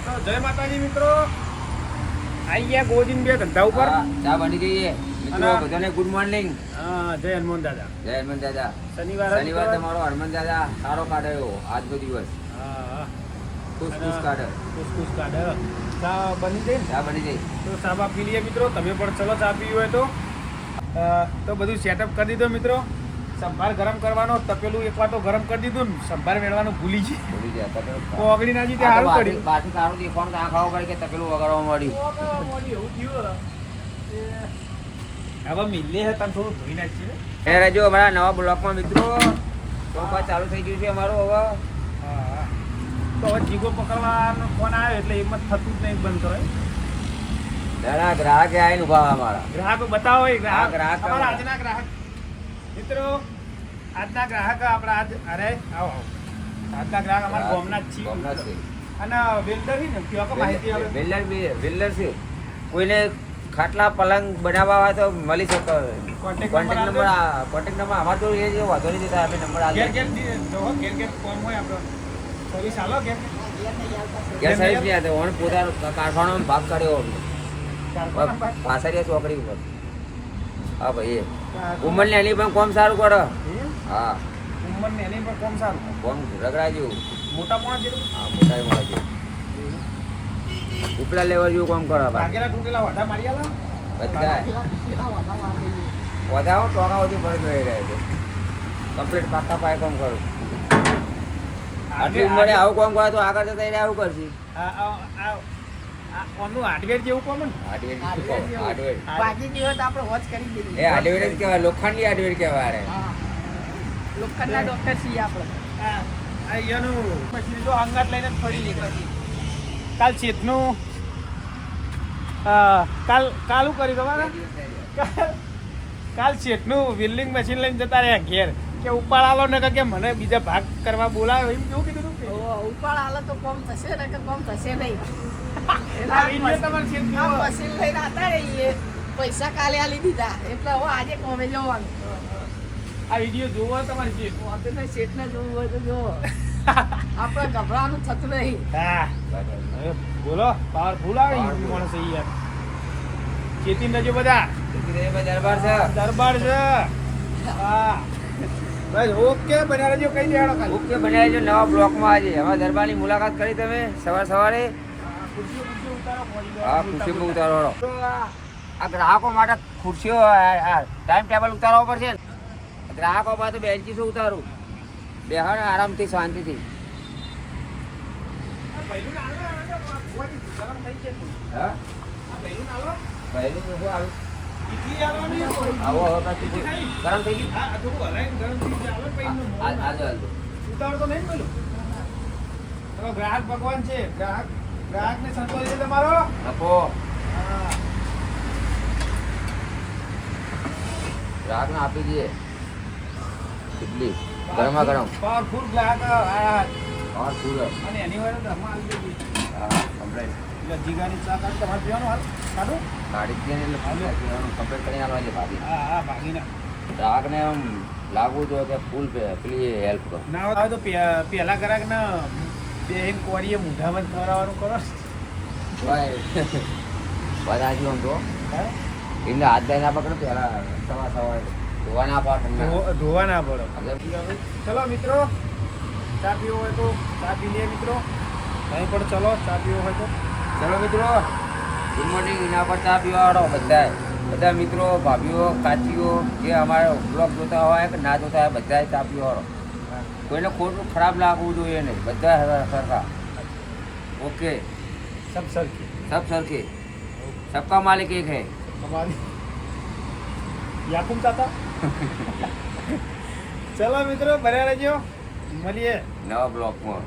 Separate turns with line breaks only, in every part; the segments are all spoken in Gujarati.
જય માતાજી મિત્રો, આવી ગયા ગોજીન બે ધંધા ઉપર.
ચા બની જઈએ મિત્રો, બધાને ગુડ મોર્નિંગ.
જય હનુમાન દાદા.
જય હનુમાન દાદા.
શનિવાર
તમારો હનુમાન દાદા સારો કાઢ્યો આજનો દિવસ. ખુશ કાઢે.
ચા બની જાય ને?
ચા બની જાય
તો ચા બા પી લઈએ મિત્રો. તમે પણ ચલો ચા પીવી હોય તો બધું સેટઅપ કરી દીધો મિત્રો. સંભાર ગરમ કરવાનો, તપેલું એક વાર તો ગરમ કરી દીધું ને સંભાર મેળવાનું ભૂલી
ગયા.
તો ઓગળી ના જીતે સારું કર્યું.
બાકી સારું દેખવાનું ત્યાં ખાવા પડે કે તપેલું વગાડવા મળ્યું.
હવે મિલે હે તને થોડું ધોઈ નાખીએ.
એ રહેજો અમારા નવા બ્લોકમાં મિત્રો. સોફા ચાલુ થઈ ગયું છે અમારું હવે.
તો હવે જીગો પકડવાનો ફોન આવ્યો એટલે એમ જ થતું જ નહીં, બંધ કરો.
દાદા ગ્રાહક આવીને ઉભા અમારા.
ગ્રાહકો બતાવો.
ગ્રાહક
અમારા આજના ગ્રાહક મિત્રો, આજના ગ્રાહક આપણા અરે આવો આજના ગ્રાહક અમારા ગામના જ છીએ. અને વેલ્ડર ને કયો માહિતી આવે?
વેલ્ડર છે. કોઈને ખાટલા પલંગ બનાવવા હોય તો મળી શકે. કોન્ટેક્ટ નંબર અમારે તો એ વાંધો નહીં દેતા. આપણે નંબર
ઘેર કોમ હોય આપણો સર્વિસ આલો કે
ગેસ સર્વિસ નહીં આવતો. ઓન પોતાનો કારખાનો ભાગ કાઢ્યો પાસરિયા ચોકડી ઉપર. હા ભાઈ ઉંમર ને એની પણ કોમ સારું કરે. હા
ઉંમર ને એની પણ કોમ સારું.
કોમ રગડા જેવું
મોટા પણ જેવું.
હા મોટા મળે છે. ઉપલા લેવલ જેવું કામ કરે.
ભાગેલા તૂટેલા વાડા મારી આલા
બધા વધાવો ટોકા સુધી ફરી રહી રહે છે. કમ્પ્લીટ પાકા પાય કામ કરું. આટલી ઉંમરે આવું કામ કરે તો આગળ જતા એને આવું કરશે.
ઓનું હાર્ડવેર જેવું કોમ ને.
હાર્ડવેર
બાકી જેવો તો આપણે વોચ કરી દીધી.
એ હાર્ડવેર જ કહેવાય. લોખંડની હાર્ડવેર કહેવાય.
લોખંડના ડોક્ટર છીએ આપણે. એનું પછી જો અંગાત લઈને ફરી નીકળી. કાલ ચેતનું કાલ શું કર્યું તમારે? કાલ ચેતનું વિલ્ડિંગ મશીન લઈને જતા રહ્યા ઘેર કે ઉપાડ આલો ને કે મને બીજા ભાગ કરવા બોલાવ્યો. એમ કેવું કીધું?
ઉપાડ આલો તો કોમ થશે ને કે કોમ થશે નહીં.
તમારે
મશીન લઈને આતા રહીએ, પૈસા કાલે આલી દીધા એટલે હવે આજે કોમે જવાનું.
આ વિડીયો જોવો તમારે ચેત
વાંધો શેઠને જોવું હોય તો જોવો. આપણે ગભરાવાનું થતું નહીં.
હા બોલો, પાવરફુલ આવે માણસ યાર. ચેતી નજો બધા
દરબાર છે.
દરબાર છે. હા બસ ઓકે બન્યા રહેજો. કઈ દેવાડો કાલે.
ઓકે બન્યા રહેજો નવા બ્લોકમાં. આજે હવે દરબારની મુલાકાત કરી તમે સવારે. હા ખુરશીમાં ઉતારો. આ ગ્રાહકો માટે ખુરશીઓ ટાઈમ ટેબલ ઉતારવા પડશે ને. ગ્રાહકો પાસે બેન્ચીસો ઉતારું. બેહાડ આરામથી શાંતિથી.
ગ્રાહક ભગવાન છે. ગ્રાહક ને સંતોષ છે તમારો.
ગ્રાહક ને આપી દઈએ ઇડલી ગરમા ગરમ.
પાવરફુલ ગ્રાહક આયા.
પાવરફુલ.
અને એની વાળો ઘરમાં આવી ગઈ.
હા કમ્પ્લેટ.
એટલે જીગાની ચા કાઢી તમારે પીવાનું હાલ કાઢું.
ગાડી જ એટલે કમ્પ્લેટ કરીને આવવા છે ભાભી.
હા ભાગીને
ગ્રાહકને એમ લાગવું જોઈએ કે ફૂલ પેલી હેલ્પ કરો.
ના આવે તો પહેલા ગ્રાહક ને બે કોરીએ મૂઢામાં ખવડાવવાનું કરો.
બધા જ આમ તો એમને હાથ દઈ ના પકડો. પહેલા સવારે ધોવા ના પડે.
ધોવા ના પડે. ચલો મિત્રો, ચા પીવો હોય તો ચા પી લઈએ મિત્રો. અહીં પણ ચલો ચા પીવો હોય તો.
ચલો મિત્રો ગુડ મોર્નિંગ. એના પર ચા પીવાવાળો બધા મિત્રો ભાભીઓ કાચીઓ જે અમારા બ્લોગ જોતા હોય કે ના જોતા હોય બધા ચા પીવાવાળો. કોઈને ખોટું ખરાબ લાગવું જોઈએ નહીં. બધા સરખા. ઓકે
સબ સરખી.
સબ સરખી. સબકા માલિક એક હૈ.
અમારી યાકુબ ચાતા. ચલો મિત્રો બન્યા રહેજો. મળીએ
નવા બ્લોકમાં.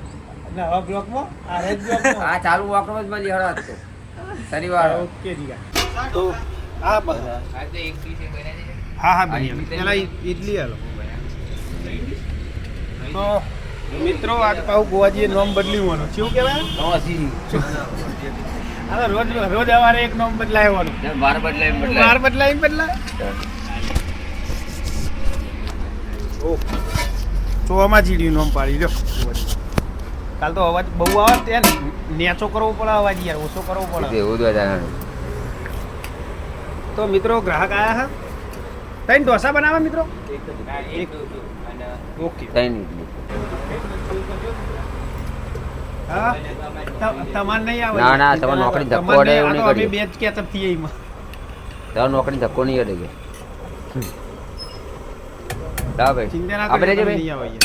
નવા બ્લોકમાં. આ રેડ બ્લોકમાં.
આ ચાલુ વોકમાં જ મળી હળત તો શનિવાર.
ઓકે જીગા. તો હા બધા હા બની પેલા ઇડલી હાલો. તો મિત્રો આજ પાછું ગોવાજીએ નામ બદલ્યું શું કહેવાય? રોજ સવારે એક નામ બદલાય.
બાર બદલાય.
ચોમાં ચીડ્યું નામ પાડી દો. કાલ તો અવાજ બહુ આવે ત્યાં નેચો કરવો પડે અવાજ યાર ઓછો કરવો પડે
એવું જ વધારે
તો મિત્રો ગ્રાહક આયા હા ત્રણ ઢોસા બનાવવા મિત્રો ઓકે
કઈ નહીં
હા તમારે નહીં આવે
ના, ના, તમારે નોકરી ધક્કો અડે એવું નહીં
અમે
કરીએ.
બે જ કેચઅપ થઈએ એમાં
તારો નોકરી ધક્કો નહીં અડે કે લા ભાઈ
ચિંતા ના
આપણે
કરી
જે
નહીં આવે યાર.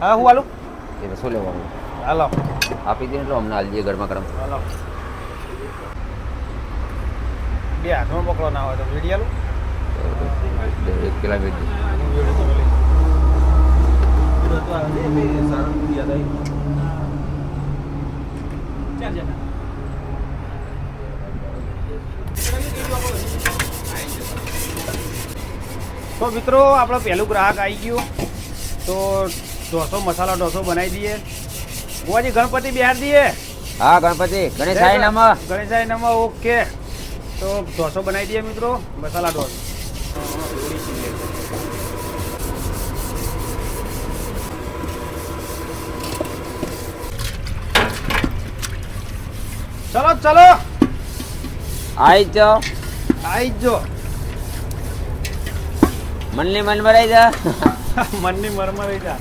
હા હું હાલું
એ શું લેવાનું
હાલો
આપી દે તો અમને હાલજે ગરમા ગરમ
હાલો બે હાથમાં પકડો ના હોય તો વેડી હાલું
1 કિલો વેચી
તો મિત્રો આપણો પહેલું ગ્રાહક આવી ગયું તો ઢોસો મસાલા ઢોસો બનાવી દઈએ ગોવાજી ગણપતિ બિહાર દઈએ
હા ગણપતિ ગણેશાય નમઃ
ગણેશાય નમઃ ઓકે તો ઢોસો બનાવી દઈએ મિત્રો મસાલા ઢોસો ચલો ચલો
આઈ જો
આઈ જો
મનની મન ભરાઈ જા
મનની મરમર જા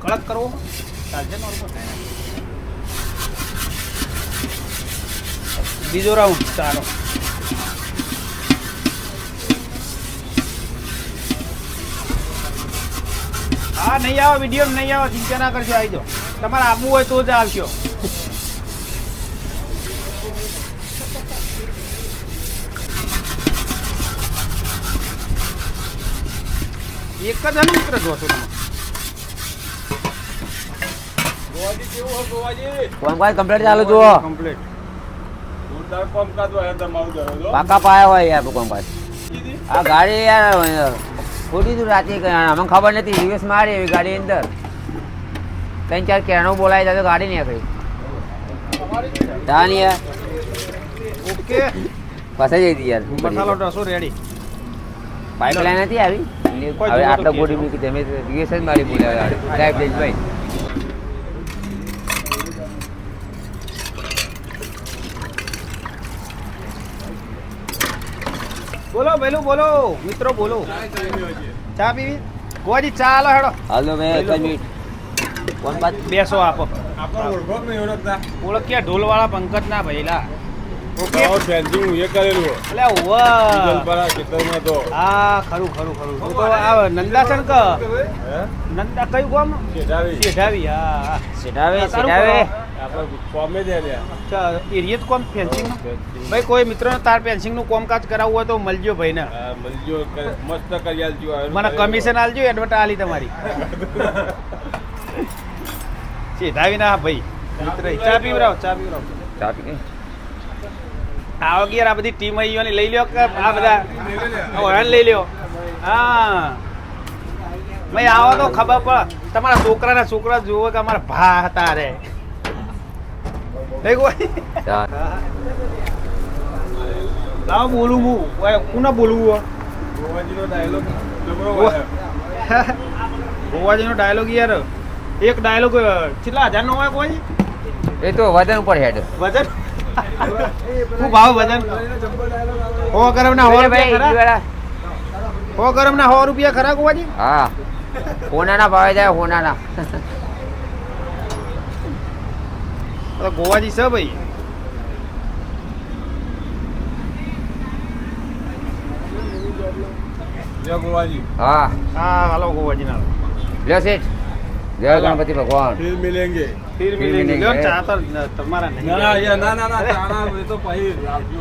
કડક કરવો ચાલશે નોર્મલ બીજો રાઉન્ડ ચાલો હા નહીં આવો વિડીયો નહીં આવો ચિંતા ના કરશો આવી જાઓ તમારે આવવું હોય તો જ આવશો એક જ મિત્ર જોશો તમે
કોમકાજ કમ્પ્લીટ ચાલુ જુઓ
કમ્પ્લીટ
પાકા પાયા હોય યાર કોમકાજ આ ગાડી યાર ખોટી તું રાતે અમને ખબર નથી દિવસ મારી એવી ગાડી અંદર 3-4 કેનો બોલાય જાય તો ગાડી નહીં આગળ તાની યાર
ઓકે
ફસાઈ જઈ હતી યાર
મસાલો ઢોસો રેડી
પાઇપલાઇન નથી આવી
કોઈ
હવે
જોવો તો
આટલો
કહેજો.
ગોડી મૂકી તમે દિવસ જ મારી બોલ્યા સાહેબ દેશભાઈ
બોલો ભેલું બોલો મિત્રો બોલો ચા પીવી ગોવાજી ચા આલો હેડો
હાલો ભાઈ 1 મિનિટ કોણ બાત
બેસો આપો ઓળખ્યા ઢોલવાળા પંકજ ના ભઈલા ઓકે એટલે ઉવ્વ. હા ખરું ખરું ખરું તો આ નંદાસન ક નંદા કયું ગામ શેઢાવી હા હા
સેટાવે
તારું
સેટાવે
એરિયત કોમ ફેન્સિંગ ભાઈ કોઈ મિત્રોને તાર ફેન્સિંગ નું કોમકાજ કરાવવું હોય તો મળજો ભાઈ ને
મસ્ત કરી આલજો
મને કમિશન આલજો એડવર્ટ આલી તમારી શેઢાવી ના ભાઈ મિત્ર ચા પીવરાવ ચા પીવરાવ
ચા પી ગઈ
આવો ગિયર આ બધી ટીમ અહીંયાની લઈ લ્યો કે આ બધા ઓળાને લઈ લ્યો હા ભાઈ આવો તો ખબર પડે તમારા છોકરા જુઓ કે અમારા ભા હતા રે
ચા
લાવો બોલું હું કોને બોલવું ગોવાજીનો ડાયલોગ યાર એક ડાયલોગ કેટલા 1000 નો હોય ગોવાજી
એ તો વજન ઉપર હેડ
વજન શું ભાવ વજન 100 ગરમ ના 100 રૂપિયા ખરા 100 ગરમ ના 100 રૂપિયા ખરા ગોવાજી
હા હોનાના ભાવે જાય હોનાના
તો ગોવાજી છે ભાઈ
હા
હા હાલો ગોવાજી ના
લ્યો શેઠ જય ગણપતિ ભગવાન
फिर मिलेंगे
ફિર
ફિર
મિલેંગે
મિલેંગે.
લ્યો ચા તો તમારા નહીં
ના ચાના એ તો પછી રાખજો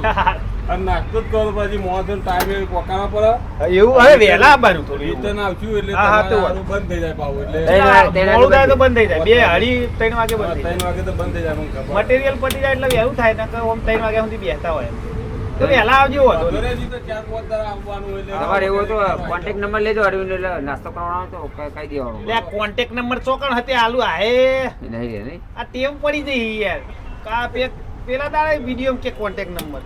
અને નાસ્તો જ કરો પછી મોહન ટાઈમે પોકાવા પડે
એવું હવે વહેલા આવવાનું થોડું
રિટર્ન આવશું એટલે
હા, હા, તો
તમારું બંધ થઈ જાય પાછું એટલે
મોડું થાય તો બંધ થઈ જાય 2:30 3 વાગે બંધ થઈ
3 વાગે તો બંધ થઈ જાય મને
જાય
ખબર
મટીરિયલ પતી જાય એટલે વહેલું થાય ને કે આમ 3 વાગ્યા સુધી બેસતા હોય તો વહેલા આવજો હતો
ઘરે જઈ તો 4-5 દાડા આવવાનું એટલે
તમારે એવું તો કોન્ટેક્ટ નંબર લેજો અરવિંદ એટલે નાસ્તો કરવાનો તો કહી દેવાનું
એટલે આ કોન્ટેક્ટ નંબર ચોકણ હતી આલુ આહે
નહીં રે નહીં
આ ટેવ પડી જઈ યાર કા પેલા દાડે વિડીયો કે કોન્ટેક્ટ નંબર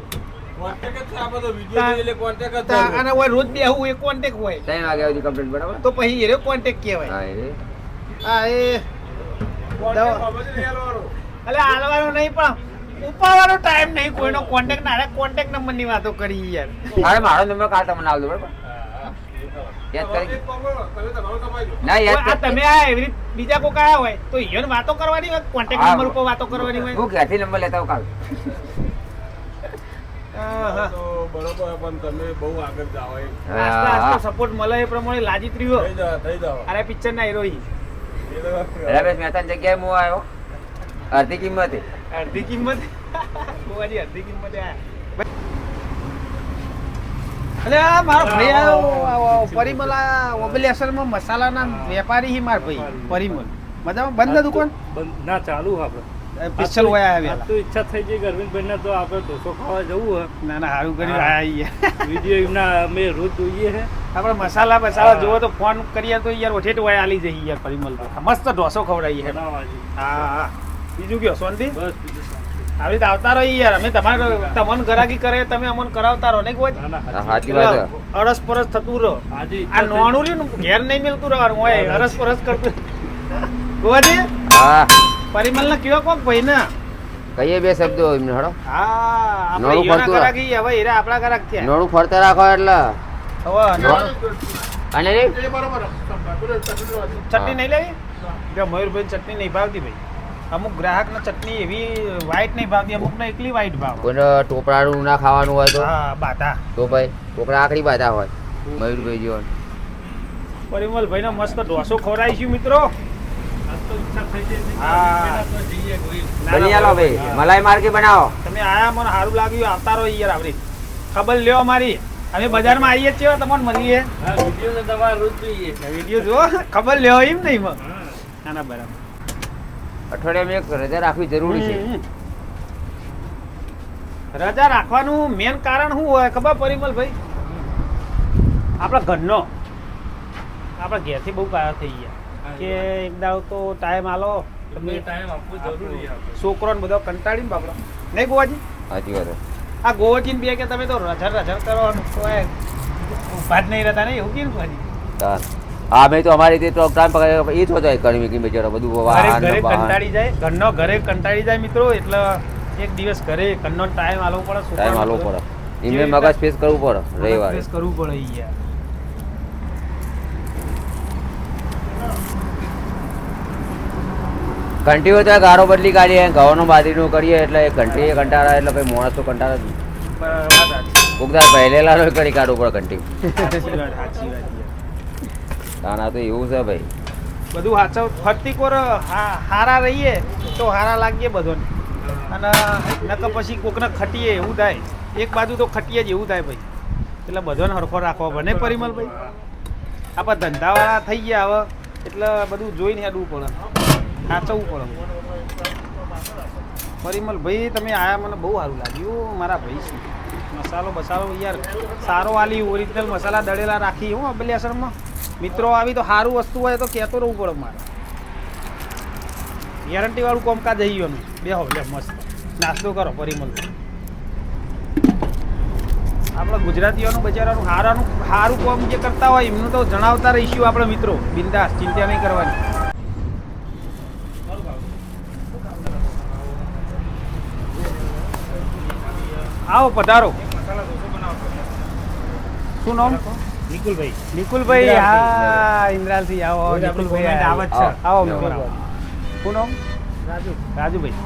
કોન્ટેક્ટ જ છે આ બધો વિડિયો જોઈ એટલે કોન્ટેક્ટ જ
તા-
છે.
અને હોય રોજ બેહવું એ કોન્ટેક હોય
3 વાગ્યા સુધી કમ્પ્લીટ બરાબર
તો પછી એ કોન્ટેક કહેવાય
હા એ
હા એ
કોન્ટેક્ટ બાબતે લઈ આવવાનો.
એટલે હાલવાનો નહીં પણ ઉપાડવાનો ટાઈમ નહીં કોઈનો કોન્ટેક્ટ ના કોન્ટેક્ટ નંબર ની વાતો કરી યાર
અરે મારો નંબર કાલ તમને આવજો બરાબર યાદ કરી
કોન્ટેક્ટ કરો, તમે તમારો તમારી
ના
આ
યાદ
તમે આ એવી રીત બીજા કોક આયા હોય તો ઈયોને વાતો કરવાની હોય કોન્ટેક્ટ
હા.
નંબર ઉપર વાતો કરવાની હોય
હું ક્યાંથી નંબર લેતા હોઉં કાલ
આહા.
તો બરોબર પણ તમે બહુ આગળ જાઓ એમ.
આસ્તે આસ્તે સપોર્ટ મળે એ પ્રમાણે લાજીત રહ્યો
થઈ જાઓ
અરે પિક્ચર ના હીરો
એ તો
રમેશ મહેતાની જગ્યાએ હું આવ્યો અડધી કિંમતે
અડધી કિંમત ગોવાજી અડધી કિંમતે આયા અલે આ મારો ભાઈ આવ્યો પરિમલ આ ઓબલેસરમાં મસાલાના વેપારી હી માર ભાઈ પરિમલ મજામાં બંધ ના દુકાન
ના ચાલુ આપણે
પિસ્તલ હોય આવ્યા
આ તો ઈચ્છા થઈ ગઈ અરવિંદભાઈને તો આપણે ઢોસો ખાવા જવું
ના ના સારું કર્યું આયા
હે વિડીયો એમના અમે રોજ જોઈએ છે
આપણે મસાલા બસાલા જોવો તો ફોન કરીએ તો યાર ઓઠેટ હોય આલી જઈએ યાર પરિમલ મસ્ત ઢોસો ખવડાવીએ હે
બનાવવાજી.
હા હા બીજું કયો શાંતિ
બસ બીજું શાંતિ.
આવી રીતે આવતા રહી યાર અમે તમને ગરાકી કરે તમે અમને કરાવતા રહો ને કોઈ
ના ના
હા, સાચી વાત છે.
અરસ પરસ થતું રહો
આજે
આ
ઈચ્છા થઈ-
નોણું રહ્યું ને ઘેર નહીં મિલતું રહેવાનું હોય અરસ પરસ કરતું ગોવાજી
હા
પરિમલ ને કયો કોક ભાઈ ને
કહીએ બે શબ્દો એમને હળો
હા આપણે
નોણું
ઈયોના
ફરતું
ગરાકી હવે હીરા આપણા ગરાક થયા
નોણું ફરતા રાખો એટલે
હવે નોણું
અને રે
એ બરોબર
ચટણી નહીં લેવી જો મયુરભાઈ ચટણી નહીં ભાવતી ભાઈ અમુક ગ્રાહકને ચટણી એવી વ્હાઈટ નહીં ભાવતી અમુકને એકલી વ્હાઈટ ભાવ
કોઈને ટોપરાનું ના ખાવાનું હોય તો
હા બાધા
તો ભાઈ ટોપરા આકડી બાધા હોય મયુરભાઈ જેવો
પરિમલ ભાઈને મસ્ત ઢોસો ખવડાવીશું મિત્રો
આજ તો ઈચ્છા થઈ ગઈ છે.
હા.
પેલા તો જઈએ કોઈ.
બની આલો ભાઈ મલાઈ માર્કે બનાવો
તમે આયા મને સારું લાગ્યું આવતા રહો યાર આવડી ખબર લ્યો અમારી અમે બજારમાં આવીએ છીએ તમને મળીએ
હા વિડીયો ને તમારે રોજ જોઈએ
વિડીયો જો ખબર લ્યો એમ નહીં મગ
હા.
ના ના બરાબર
અઠવાડિયામાં એક રજા રાખવી જરૂરી છે
હમ. રજા રાખવાનું મેન કારણ શું હોય ખબર પરિમલ ભાઈ આપણા ઘરનો આપણા ઘેરથી બહુ કાયા થઈ ગયા કે એક દાવ તો ટાઈમ આલો
તમને ટાઈમ આપવો જરૂરી આપણે.
છોકરો ને બધો કંટાળી ને બાપડા નહીં ગોવાજી
સાચી વાત છે.
આ ગોવાજી બે કે તમે તો રઝર કરો ને તો એ ઊભા જ નહીં રહેતા નહીં એવું કેમ ગોવાજી
તાર. હા મેં તો અમારી રીતે તો ટાઈમ પકડે એ જ હોતો ગરમી કે બિચારો બધું
ઘરે
વાહન
ઘરે
ને વાહન.
કંટાળી જાય ઘરનો ઘરે કંટાળી જાય મિત્રો એટલે એક દિવસ ઘરે ઘરનો ટાઈમ આલવો પડે
ટાઈમ આલવો પડે એમને
જે
મગજ ફેસ કરવું પડે રવિવારે
ફ્રેશ કરવું પડે યાર
ઘંટી હોય તો ગારો બદલી કાઢીએ ઘઉંનો બાજરીનું કરીએ એટલે ઘંટી કંટાળા એટલે ભાઈ માણસ તો કંટાળા જ નહીં.
વાત સાચી.
કોકદાર પહેલેલા નો કરી કાઢવું પડે ઘંટી
સાચી વાત યાર.
તાના તો એવું છે ભાઈ
બધું હાચવ ફરતી કોર હારા રહીએ તો હારા લાગીએ બધાને અને નકર પછી કોકને ખટીએ એવું થાય એક બાજુ તો ખટીએ જ એવું થાય ભાઈ એટલે બધાને હરખો રાખવો બને પરિમલ ભાઈ આપણે ધંધાવાળા થઈ ગયા હવે એટલે બધું જોઈને હેડવું પડે સાચવવું પડે પરિમલ ભાઈ તમે આયા મને બહુ સારું લાગ્યું મારા ભાઈ છે મસાલો બસાલો યાર સારો આલી ઓરિજિનલ મસાલા દળેલા રાખી હું અબલી અસરમાં મિત્રો આવી તો સારું વસ્તુ હોય તો કહેતો રહેવું પડે મારે ગેરંટી વાળું કોમકાજ જઈ ગયું અમે બેહો લે મસ્ત નાસ્તો કરો પરિમલ આપણે ગુજરાતીઓનું બજારાનું સારું કોમ જે કરતા હોય એમનું તો જણાવતા રહીશું આપણે મિત્રો બિંદાસ ચિંતા નહીં કરવાની આવો પધારો શું નામ
નિકુલભાઈ
નિકુલભાઈ હા ઇન્દ્રાલસિંહ આવો નિકુલભાઈ દાવત છે આવો મિત્રો આવો શું નામ રાજુભાઈ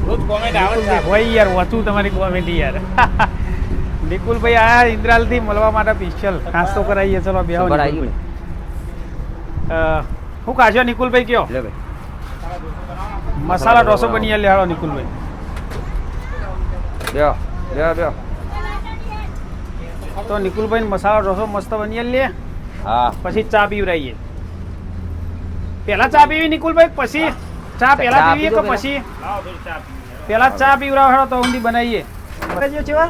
રોજ કોમેન્ટ આવે છે
નિકુલભાઈ હોય યાર વાંચું તમારી કોમેડી યાર નિકુલભાઈ આયા ઇન્દ્રાલથી મળવા માટે સ્પેશિયલ નાસ્તો કરાવીએ ચલો બે
ખબર આવી ગયું ને
શું કાઢ્યો નિકુલભાઈ કયો
લે ભાઈ
મસાલા ઢોસો બની લેવાડો નિકુલભાઈ
બેહો બેહો બેહો
તો નિકુલભાઈ મસાલા ઢોસો મસ્ત બની લે
હા
પછી ચા પીવરાઈએ પેલા ચા પીવી નિકુલભાઈ પછી ચા પેલા
ચા
પીવીએ
પીધો
કે પછી
લાવો થોડી ચા પીએ.
પેલા ચા પીવરાવ હેડો તો ઊંધી બનાવીએ ચેવા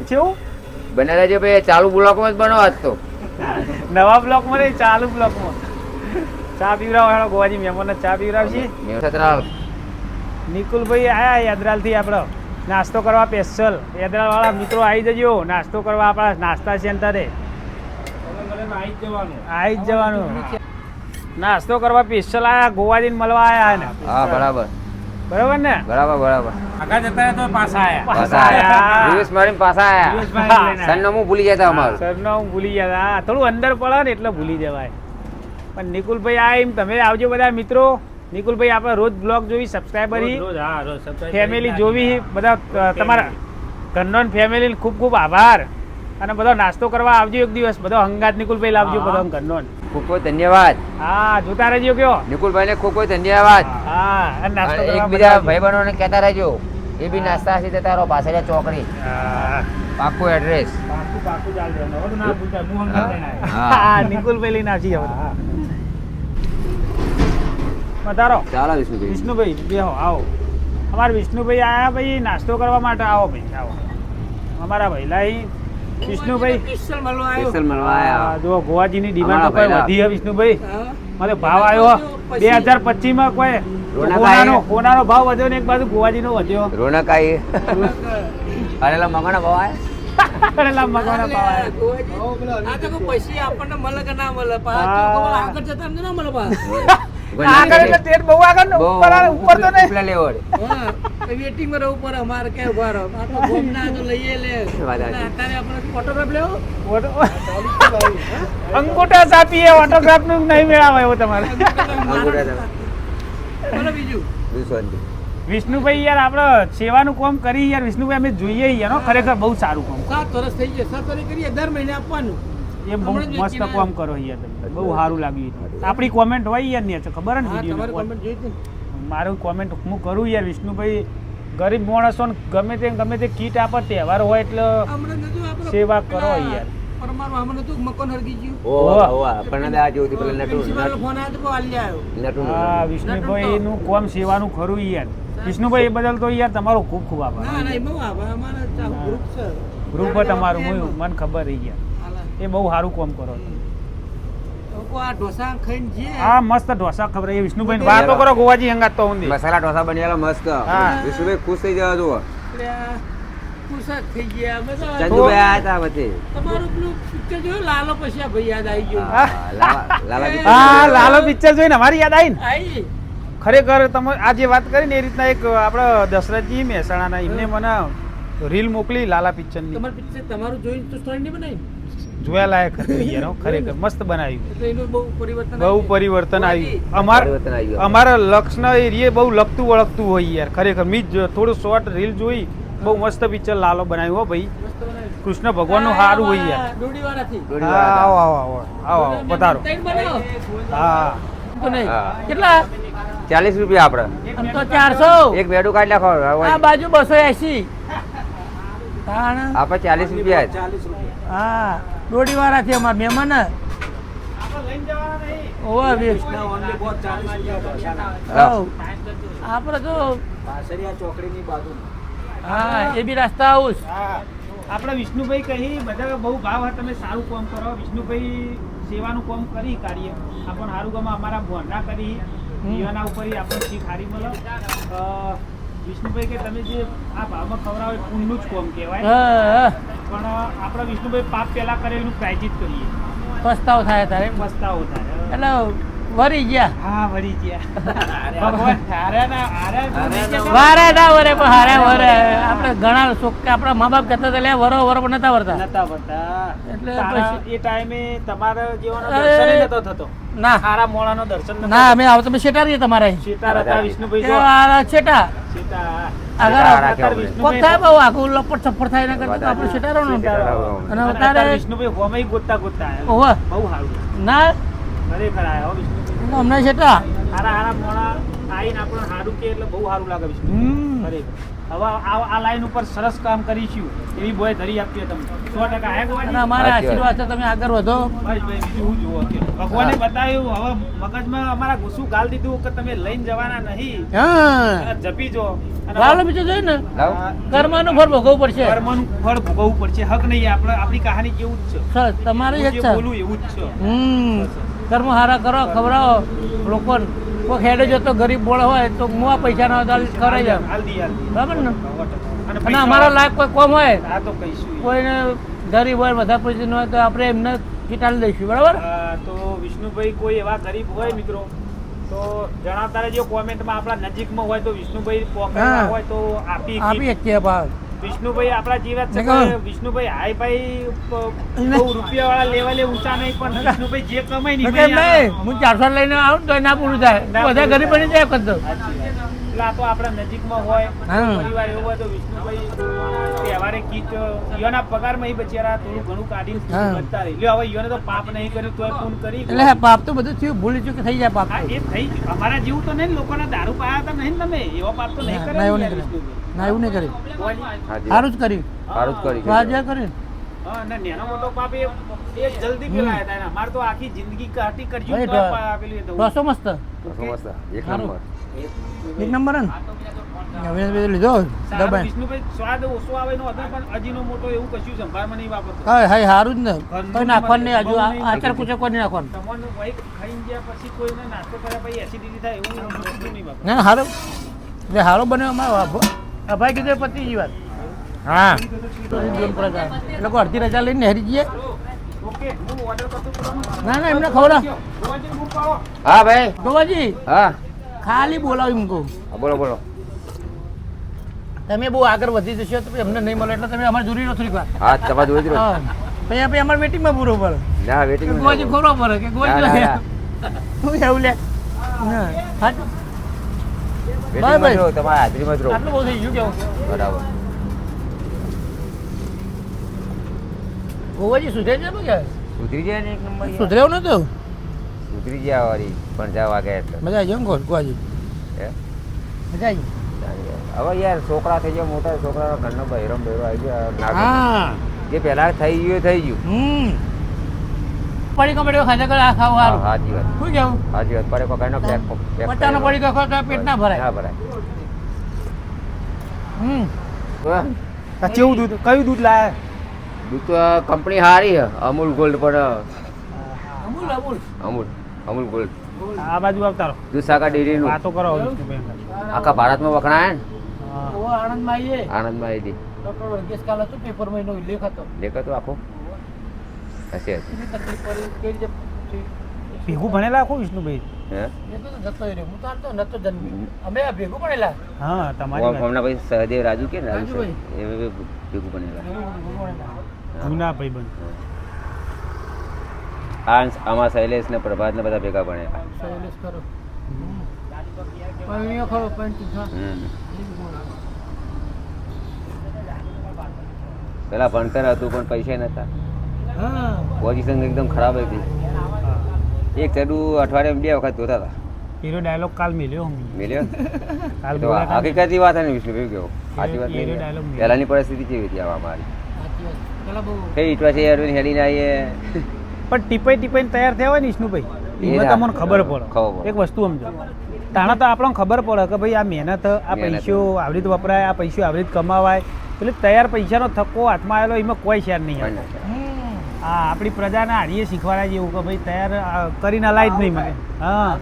કેવું
બને રહેજો ભાઈ ચાલુ બ્લોકમાં જ બનો આજ તો
નવા બ્લોકમાં નહીં ચાલુ બ્લોકમાં ચા પીવરાવ હેડો ગોવાજી મહેમાનને ચા પીવરાવશી
મેં છત્રા
નિકુલભાઈ આયા યાદરાલથી આપણો નાસ્તો કરવા સ્પેશિયલ એદરાવાળા મિત્રો આવી જજો નાસ્તો કરવા આપણા નાસ્તા સેન્ટરે
આવી જ જવાનું.
આવી જ જવાનું નાસ્તો કરવા સ્પેશિયલ આયા ગોવાજીને મળવા આયા ને
હા બરાબર
બરાબર ને
બરાબર
આગળ જતા રહ્યા તો પાછા આયા.
પાછા આયા દિવસ મારીને પાછા આયા
દિવસભાઈ લઈને આયા.
સરનામું ભૂલી જતા અમારું
સરનામું ભૂલી ગયા હા થોડું અંદર પડે ને એટલે ભૂલી જવાય પણ નિકુલભાઈ આ એમ તમે આવજો બધા મિત્રો નિકુલભાઈ આપણે રોજ બ્લોગ જોવી સબસ્ક્રાઈબર
રોજ, હા, રોજ subscribe
ફેમિલી
કરીને
જોવી બધા તમારા ઘરનો ફેમિલી ખૂબ ખૂબ આભાર અને બધો નાસ્તો કરવા આવજો એક દિવસ બધો હંગાત નિકુલભાઈ લાવજો
હા.
બધો ઘરનો
ખૂબ ખૂબ ધન્યવાદ
હા જોતા રહેજો કયો
નિકુલભાઈને ખૂબ ખૂબ ધન્યવાદ
હા અને નાસ્તો
અને
કરવા
એકબીજા
બધા
ભાઈબંધોને કહેતા રહેજો એ બી નાસ્તા હશે તારો પાછળ ચોકડી
હા.
પાકું એડ્રેસ
પાકું પાકું ચાલશે. હવે તો ના ભૂલતા, હું હંગાત લઈને આવ્યો.
હા નિકુલભાઈ લઈને આવજી હવે વધારો
ચાલો વિષ્ણુભાઈ
વિષ્ણુભાઈ બેહો આવો અમારા વિષ્ણુભાઈ આયા ભાઈ નાસ્તો કરવા માટે આવો ભાઈ આવો અમારા ભૈલા વિષ્ણુભાઈ
સ્પેશિયલ મળવા આવ્યો.
સ્પેશિયલ મળવા આયા
જો ગોવાજીની ડિમાન્ડ
અમારા
કોઈ
ભૈલા.
વધી છે વિષ્ણુભાઈ
હા.
મને ભાવ આવ્યો 2025 માં કોઈ
રોનક
કોનાનો ભાવ વધ્યો ને એક બાજુ ગોવાજીનો વધ્યો
રોનક આવી અરેલા મગાના ભાવ આયા
કરેલા મગવાના ભાવ આવ્યા
ગોવાજી, આ તો કોઈ પૈસી આપણને મળે કે ના મળે
હા.
પાછું ખબર આગળ જતા અમને ના મળે પાછું.
આગળ એટલે ટ્રેન બહુ આગળ ને ઉપર તો નહીં
ઉપલા લેવડ
હા, વેટિંગમાં રહેવું પડે અમારે કે ઉભા રહો. આ તો ગોમના તો લઈએ લે.
વાત સાચી.
અને અત્યારે આપણે ઓટોગ્રાફ લેવો?
અંગૂઠા સાપીએ ઓટોગ્રાફ નું નહીં મેળાવે એવો તમારે
બોલો બીજું.
વિષ્ણુભાઈ યાર આપણે સેવાનું કામ કરી યાર વિષ્ણુભાઈ અમે જોઈએ યાર હો, ખરેખર બહુ સારું કામ
7 વર્ષ થઈ ગયા. 7 વર્ષ કરીએ દર મહિને આપવાનું.
એ બહુ મસ્ત કામ કરો યાર તમે બહુ સારું લાગ્યું આપણી કોમેન્ટ હોય યાર ને ખબર ને
હા, તમારે
વિડીયો
comment જોઈ હતી ને?
મારું કોમેન્ટ હું કરું યાર વિષ્ણુભાઈ ગરીબ માણસોને ગમે તે કીટ આપે તહેવાર હોય એટલે
હમણાં નતું આપણે
સેવા કરો
પેલા
યાર.
પરમારું હમણાં નતું મકાન હરગી ગયું. પ્રિન્સિપાલનો ફોન આવ્યો તો બહુ હાલી આવ્યો.
હા વિષ્ણુભાઈ નું કોમ સેવાનું ખરું યાર વિષ્ણુભાઈ એ બદલ તો યાર તમારો ખૂબ ખૂબ આભાર
ના ના એમાં આભાર. અમારા ચાહુ ગ્રુપ છે.
ગ્રુપ તમારું મને ખબર રહી યાર
હાલા.
એ બહુ સારું કામ કરો છો.
લોકો આ ઢોસા ખાઈને જઈએ.
હા મસ્ત ઢોસા ખબર એ વિષ્ણુભાઈ વાતો કરો ગોવાજી હંગાત તો ઊંધી
મસાલા ઢોસા બનેલા મસ્ત
હા.
વિષ્ણુભાઈ ખુશ થઈ જવા જુઓ
એટલે આ ખુશ જ થઈ ગયા. અમે તો
ચંદુભાઈ આયા હતા વચ્ચે
તમારું પેલું પિક્ચર જોયું લાલો પછી આ ભાઈ યાદ આવી ગયું.
હા, લાલા
હા લાલો પિક્ચર જોઈને અમારી યાદ આવી ને
આવી.
ખરેખર તમે આ જે વાત કરી ને એ રીતના એક આપણે દશરથજી મહેસાણાના એમને મને રીલ મોકલી લાલા પિક્ચરની
તમારું પિક્ચર તમારું જોઈને તો સ્ટોરી નહીં બનાવી?
જોયા લાયક હતું યાર હો, ખરેખર મસ્ત બનાવ્યું
એટલે એનું બહુ પરિવર્તન
બહુ
આવી.
પરિવર્તન આવ્યું
પરિવર્તન આવી ગયું.
અમારા લક્ષના એરિયે બહુ લગતું વળગતું હોય યાર ખરેખર મી જ થોડું શોર્ટ રીલ જોઈ બહુ મસ્ત પિક્ચર લાલો બનાવ્યું હો ભાઈ
મસ્ત બનાવ્યું.
કૃષ્ણ ભગવાનનું સારું હોય યાર
દોડીવાળાથી.
હા આવો આવો આવો આવો આવો પધારો
ત્રણ બનાવો.
હા
તો નહીં.
હા.
કેટલા?
40 રૂપિયા આપડે
આમ તો 400.
એક બેડું કાઢી નાખો
આ બાજુ 280. તાણ.
આપણે 40 રૂપિયા જ.
હા દોડીવાળાથી અમાર મહેમાન ઓવા વેસ્ટ. આપણે તો હા એ બી રસ્તા હાઉસ.
હા આપણે વિષ્ણુભાઈ કહી બધા બહુ ભાવ હા તમે સારું કામ કરો વિષ્ણુભાઈ સેવાનું કામ કરી કાર્ય આપણને સારું કામ અમારા ભોંડા કરી જીવાના ઉપર આપણને શીખ હારી મળે વિષ્ણુભાઈ કે તમે જે આ ભાવમાં ખવડાવો એ પુણ્યનું જ કામ કહેવાય
હા,
પણ આપણે વિષ્ણુભાઈ પાપ પહેલા કરે એનું પ્રાયચિત કરીએ
પસ્તાવો થાય તારે
પસ્તાવો થાય
એટલે વરી ગયા.
હા વળી ગયા ભગવાન
વારે ના વરે પણ હારે વરે. આપણે ઘણા છોકરા આપણા મા બાપ કહેતા હતા લે વરો વરો પણ નતા વરતા.
નતા બતા
એટલે
તારા
પછી-
એ ટાઈમે તમારા જેવાનો
અરે,
દર્શન નતો થતો
ના
સારા મોળાનો દર્શન નતો
ના અમે આવો તમે શેટા રહીએ તમારે
સીતા હતા વિષ્ણુભાઈ જો
છેટા
સીતા
આગળ
રાખે
અત્યારે
આપણે.
કોક થાય બહુ આખું લપટ છપ્પટ થાય એના કરતા તો આપણે શેટા રહો ને. અને
અત્યારે
અત્યારે
વિષ્ણુભાઈ હોમે ગોતતા ગોતતા આયા
ઓવા
બહુ સારું
ના
ખરેખર આયા હો વિષ્ણુભાઈ
અમને શેટા.
હારા મોળા આઈને આપણને સારું કે એટલે બહુ સારું લાગે વિષ્ણુ ખરેખર હવે આ લાઈન ઉપર સરસ કામ કરીશું એવી બોય ધરી આપીએ તમને 100% આયા
અને
ગોવાજી
અમારા આશીર્વાદ છે તમે આગળ વધો.
બસ ભાઈ બીજું હું જુઓ કે ભગવાને બતાવ્યું હવે મગજમાં અમારા ગુસ્સું ગાલ દીધું કે તમે લઈને જવાના નહીં
હા
અને જપી જો અને
લાલો બીજું જોયું ને
લાવ.
કર્મનું ફળ ભોગવવું પડશે.
કર્મનું ફળ ભોગવવું પડશે હક નહીં આપણી કહાની જેવું જ છે
સર તમારે જ
હું જે
છે.
બોલું એવું જ છે
કર્મ હારા કરો ખવડાવો લોકોને. કોઈ હેડે જતો ગરીબ બોળ હોય તો મુવા પૈસા ના હોય તો કરાઈ જાવ
હાલ દી
બરાબર ને.
અને
પૈસા-
અમારા લાયક કોઈ કોમ હોય
આ તો કહીશું
કોઈને ગરીબ હોય વધારે પૈસા ન હોય તો આપણે એમને કીટાડી દઈશું બરાબર
તો વિષ્ણુભાઈ કોઈ એવા ગરીબ હોય મિત્રો તો જણાવતા રહેજો કોમેન્ટમાં. આપણા નજીકમાં હોય તો વિષ્ણુભાઈ પોકેટમાં
હા.
હોય તો આપી
આપી શકીએ ભાવ
વિષ્ણુભાઈ આપણા જેવા જ છે
નહીં
કે વિષ્ણુભાઈ હાઈ ભાઈ બહુ રૂપિયા વાળા લેવલે ઊંચા નહીં, પણ વિષ્ણુભાઈ જે કમાય ને
કેમ નહીં હું 400 લઈને આવું તો ના પૂરું થાય બધા ગરીબ બની જાય કરતો
એટલે આ તો આપણા નજીકમાં હોય
હા.
પરિવાર એવો હોય તો વિષ્ણુભાઈ તહેવારે કીટ ઈયોના પગારમાં એ બચારા થોડું ઘણું કાઢીને
હા.
બચતા રહી. લ્યો હવે ઈયોને તો પાપ નહીં કર્યું તોય પૂન કરી
એટલે પાપ તો બધું થયું ભૂલી ચૂકી થઈ જાય પાપ
હા,
તો.
એ થઈ ગયું. અમારા જેવું તો નહીં, લોકોના દારૂ પાયા હતા નહીં ને તમે એવો પાપ તો નહીં
ના,
કરે
ના, એવું
ને
નહીં
વિષ્ણુભાઈ.
ના એવું નહીં કર્યું
કોઈ-
સારું જ કર્યું
સારું જ કરી
વાજ્યા કર્યું
હા, અને નાનો મોટો પાપ એ જલ્દી પેલાયા હતા. અમારે તો આખી જિંદગી કાઢી કરજો
ભાઈ,
તો પેલું એ થવું.
ઢોસો મસ્ત
સમજતા એક
સારું.
નંબર
એક નંબર હે ને હવે બધું લીધો
સારું,
દબાઈ
વિષ્ણુભાઈ સ્વાદ ઓછો આવે નો હતો પણ હજીનો મોટો એવું કશું સંભાળમાં નહીં વાપરતો.
હા હા સારું જ ને કોઈ નાખવાનું નહીં હજુ આચાર કુચર કોઈ નહીં નાખવાનું
તમને ભાઈ ખાઈને ગયા પછી કોઈને નાસ્તો કર્યા પછી એસિડિટી થાય એવું વસ્તુ નહીં વાપરતો.
ના સારું એટલે સારો બન્યો અમારો આ ભાઈ કીધું પતી ગઈ વાત હા એ લોકો અડધી રજા લઈને હેરી જઈએ
ઓકે, હું ઓર્ડર કરતો પુરાનો.
ના ના એમને ખબર
ગોવાજી બુક પાડો.
હા ભાઈ
ગોવાજી
હા
ખાલી બોલાવી મૂકો
બોલો બોલો
તમે બહુ આગળ વધી જશો તો પછી અમને નહીં મળે એટલે તમે અમારે જોડી લો થોડીક વાર
હા તમારે જોઈ જ
હા પછી આપણે અમારે મીટિંગમાં પૂરો પડે
ના વેટિંગ
ગોવાજી ખોરો પડે કે ગોવાજી હું એવું લે ના સાચું
વેટિંગમાં જો તમારા હાજરીમાં જ રહો
આટલું બહુ થઈ ગયું કેવું
બરાબર
ગોવાજી સુધરે છે કે
સુધરી જાય ને એક નંબર યાર.
સુધરેવું નતું
સુધરી ગયા વાળી પણ જા વાગે એટલે
મજા આવી જાય ગોવાજી
હે?
મજા આવી
ચાલી જાય. હવે યાર છોકરા થઈ ગયા મોટા છોકરા ઘરનો બહેરો બહેરો આવી ગયા નાખો.
હા
જે પહેલા થઈ ગયું
પડી કપડી ખાધા કરે આ ખાવું સારું
સાચી વાત
શું કેવું
સાચી વાત પડે કોઈ પેક
પચાનો પડી ગયો ખાવ તો પેટ ના ભરાય
ના ભરાય
હમ
આ કેવું દૂધ કયું દૂધ લાયા?
દૂધ તો કંપની સારી છે અમૂલ ગોલ્ડ પણ
અમૂલ અમૂલ
અમૂલ અમૂલ ગોલ્ડ
આ બાજુ આવતા રહો.
દૂધ સાકા ડેરીનું
વાતો કરો વિષ્ણુભાઈ.
આખા ભારતમાં વખણાય ને
હા.
ઓ આણંદમાં આવીએ
આનંદમાં આવી
ડોક્ટર વર્ગેશ કાલ હતું પેપરમાં એનો ઉલ્લેખ હતો
દેખો તો આખો હશે હશે
કેટલી તકલીફ પડી કેવી રીતે થઈ.
ભેગું ભણેલા આખું વિષ્ણુભાઈ?
હે
એ તો જતો રહ્યો હું તો હાલતો નતો જન્મી અમે આ ભેગું પડેલા
હા, તમારી વાત.
હમણાં પછી સહદેવ રાજુ કે ને રાજુ
રાજુભાઈ.
એ ભેગું બનેલા
જૂના ભાઈબંધ.
આમાં શૈલેષ ને પ્રભાત ને બધા ભેગા બનેલા
શૈલેષ કરો પૈણીઓ ખરો પૈણી હા
પેલા ભણતર હતું પણ પૈસા નતા
હા
પોઝિશન એકદમ ખરાબ હતી એક ચડું અઠવાડિયામાં 2 વખત ધોતા હતા
હીરો ડાયલોગ કાલ મિલ્યો હું.
મિલ્યો
કાલ
તો
બોલ્યા કાલ.
હકીકતની વાત છે ને વિષ્ણુભાઈ કેવો સાચી વાત
એ
નહીં
dialogue મિલ્યો.
પહેલાની પરિસ્થિતિ કેવી હતી આવા અમારી
સાચી વાત પેલા બહુ
કઈ ઈટવા છે યાર હેડીને આવીએ
પણ ટીપાઈ ટીપાઈને તૈયાર થયા હોય ને વિષ્ણુભાઈ
એ
એમાં
ના.
તમને ખબર પડે.
ખબર પડે.
એક વસ્તુ સમજો તાણા તો આપણને ખબર પડે કે ભાઈ આ મહેનત આ
મહેનત.
પૈસો આવી રીતે વપરાય, આ પૈસો આવી રીતે કમાવાય, એટલે તૈયાર પૈસાનો થક્કો હાથમાં આવેલો એમાં કોઈ શેર નહીં
પણ
આવે.
ના.
હા, આપણી પ્રજાને હારીએ શીખવાડે જેવું કે ભાઈ તૈયાર કરીને લાય જ નહીં મને. હા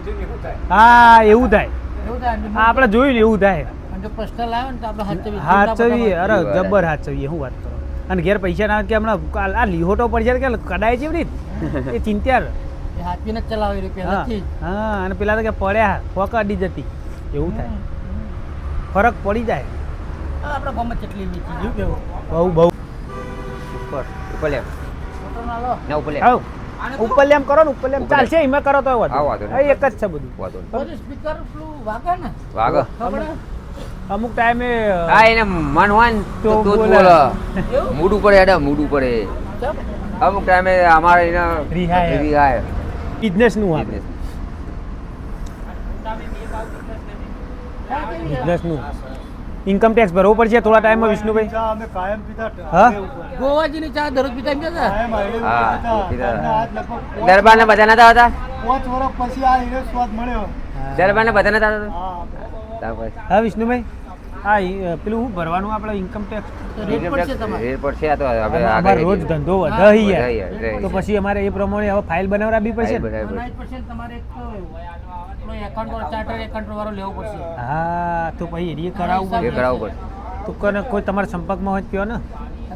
હા, એવું થાય.
એવું થાય ને
હા, આપણે જોયું ને એવું થાય.
અને જો પ્રશ્ન લાવે ને તો આપણે હાચવી
હાચવીએ, અરે જબ્બર હાચવીએ, શું વાત કરો. અને ઘેર પૈસા ના આવે કે હમણાં આ લીહોટો પડી જાય કે કડાય છે એવી રીત એ ચિંત્યાર.
એ હાચવીને જ ચલાવી રહી
હા
પહેલાથી
હા, અને પેલા તો કે પડ્યા ફોક અડી જતી એવું થાય. ફરક પડી જાય
આપણા ગામમાં કેટલી વીચી ગયું કેવું
બહુ બહુ.
ઉપર ઉપર લે
ફોટો ના લો
ના ઉપર લે
આવ ઉપર લેમ કરો ને ઉપર લેમ
ઉપર
ચાલશે એમાં કરો તો
હા, વાંધો નહીં.
એક જ છે બધું.
વાંધો નહીં.
બધું સ્પીકર પેલું વાગે ને
વાગ
ખબર
અમુક ટાઈમે
હા એને મન હોય ને તો
તો
તું જ
બોલે.
બોલે મૂડ ઉપર હેડા મૂડ ઉપર એ.
છે
અમુક ટાઈમે અમારે એને
રિહાય.
રિહાય.
બિઝનેસ નું આ
Business.
બિઝનેસ નું ઇન્કમ ટેક્સ ભરવો પડશે થોડા ટાઈમમાં વિષ્ણુભાઈ. હા
ગોવાજીની ચા દરરોજ પીતા એમ કહેતા
હા દરબાર ને બધા નતા હતા દરબાર ને બધા નતા હતા
હા વિષ્ણુભાઈ. હા પેલું હું ભરવાનું આપણે ઇન્કમ ટેક્સ
રેટ પડશે તમારે
રેટ પડશે આ તો હવે
અમારે
આગળ
રોજ ધંધો વધે
વધે
યાર.
યાર.
તો પછી અમારે એ પ્રમાણે હવે ફાઇલ બનાવડાવવી પડશે ને.
બરાબર.
બનાવી જ પડશે ને તમારે એક તો એકાઉન્ટ વાળો ચાર્ટર એકાઉન્ટ વાળો લેવો પડશે
હા તો પછી એ કરાવવું
એ
પડશે.
કરાવવું પડશે
તો કોઈને કોઈ તમારા સંપર્કમાં હોય તો કહો ને.